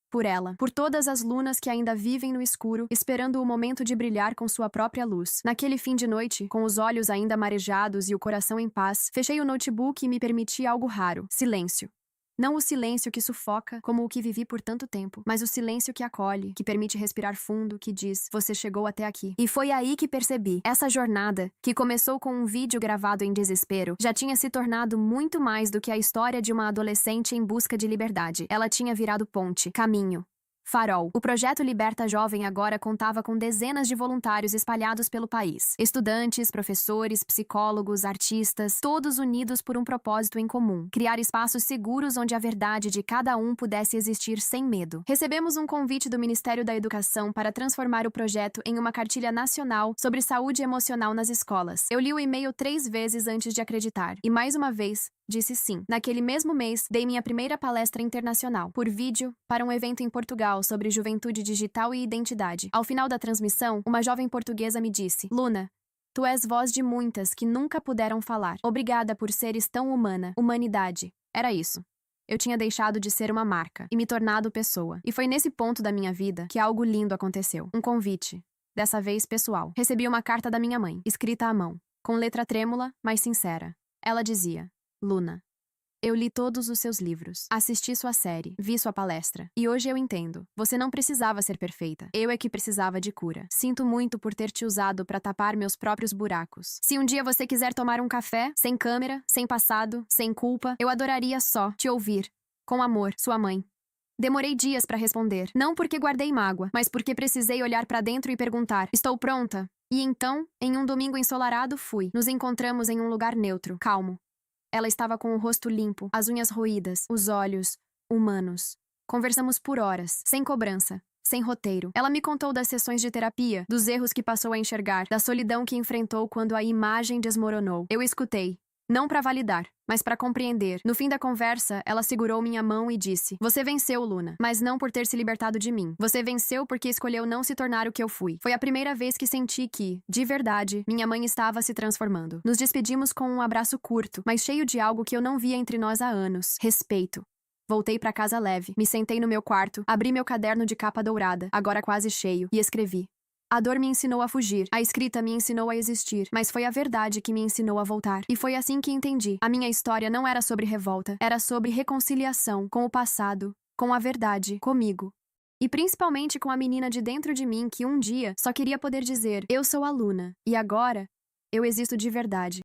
[SPEAKER 1] por ela, por todas as lunas que ainda vivem no escuro, esperando o momento de brilhar com sua própria luz. Naquele fim de noite, com os olhos ainda marejados e o coração em paz, fechei o notebook e me permiti algo raro: silêncio. Não o silêncio que sufoca, como o que vivi por tanto tempo, mas o silêncio que acolhe, que permite respirar fundo, que diz: você chegou até aqui. E foi aí que percebi. Essa jornada, que começou com um vídeo gravado em desespero, já tinha se tornado muito mais do que a história de uma adolescente em busca de liberdade. Ela tinha virado ponte, caminho, farol. O projeto Liberta Jovem agora contava com dezenas de voluntários espalhados pelo país. Estudantes, professores, psicólogos, artistas, todos unidos por um propósito em comum: criar espaços seguros onde a verdade de cada um pudesse existir sem medo. Recebemos um convite do Ministério da Educação para transformar o projeto em uma cartilha nacional sobre saúde emocional nas escolas. Eu li o e-mail 3 vezes antes de acreditar. E mais uma vez, disse sim. Naquele mesmo mês, dei minha primeira palestra internacional, por vídeo, para um evento em Portugal sobre juventude digital e identidade. Ao final da transmissão, uma jovem portuguesa me disse: Luna, tu és voz de muitas que nunca puderam falar. Obrigada por seres tão humana. Humanidade. Era isso. Eu tinha deixado de ser uma marca e me tornado pessoa. E foi nesse ponto da minha vida que algo lindo aconteceu. Um convite. Dessa vez pessoal. Recebi uma carta da minha mãe, escrita à mão, com letra trêmula, mas sincera. Ela dizia: Luna, eu li todos os seus livros, assisti sua série, vi sua palestra, e hoje eu entendo. Você não precisava ser perfeita. Eu é que precisava de cura. Sinto muito por ter te usado para tapar meus próprios buracos. Se um dia você quiser tomar um café, sem câmera, sem passado, sem culpa, eu adoraria só te ouvir. Com amor, sua mãe. Demorei dias para responder, não porque guardei mágoa, mas porque precisei olhar para dentro e perguntar: estou pronta? E então, em um domingo ensolarado, fui. Nos encontramos em um lugar neutro, calmo. Ela estava com o rosto limpo, as unhas roídas, os olhos humanos. Conversamos por horas, sem cobrança, sem roteiro. Ela me contou das sessões de terapia, dos erros que passou a enxergar, da solidão que enfrentou quando a imagem desmoronou. Eu escutei, não para validar, mas para compreender. No fim da conversa, ela segurou minha mão e disse: você venceu, Luna, mas não por ter se libertado de mim. Você venceu porque escolheu não se tornar o que eu fui. Foi a primeira vez que senti que, de verdade, minha mãe estava se transformando. Nos despedimos com um abraço curto, mas cheio de algo que eu não via entre nós há anos: respeito. Voltei para casa leve, me sentei no meu quarto, abri meu caderno de capa dourada, agora quase cheio, e escrevi. A dor me ensinou a fugir, a escrita me ensinou a existir, mas foi a verdade que me ensinou a voltar. E foi assim que entendi. A minha história não era sobre revolta, era sobre reconciliação com o passado, com a verdade, comigo. E principalmente com a menina de dentro de mim que um dia só queria poder dizer: eu sou a Luna, e agora eu existo de verdade.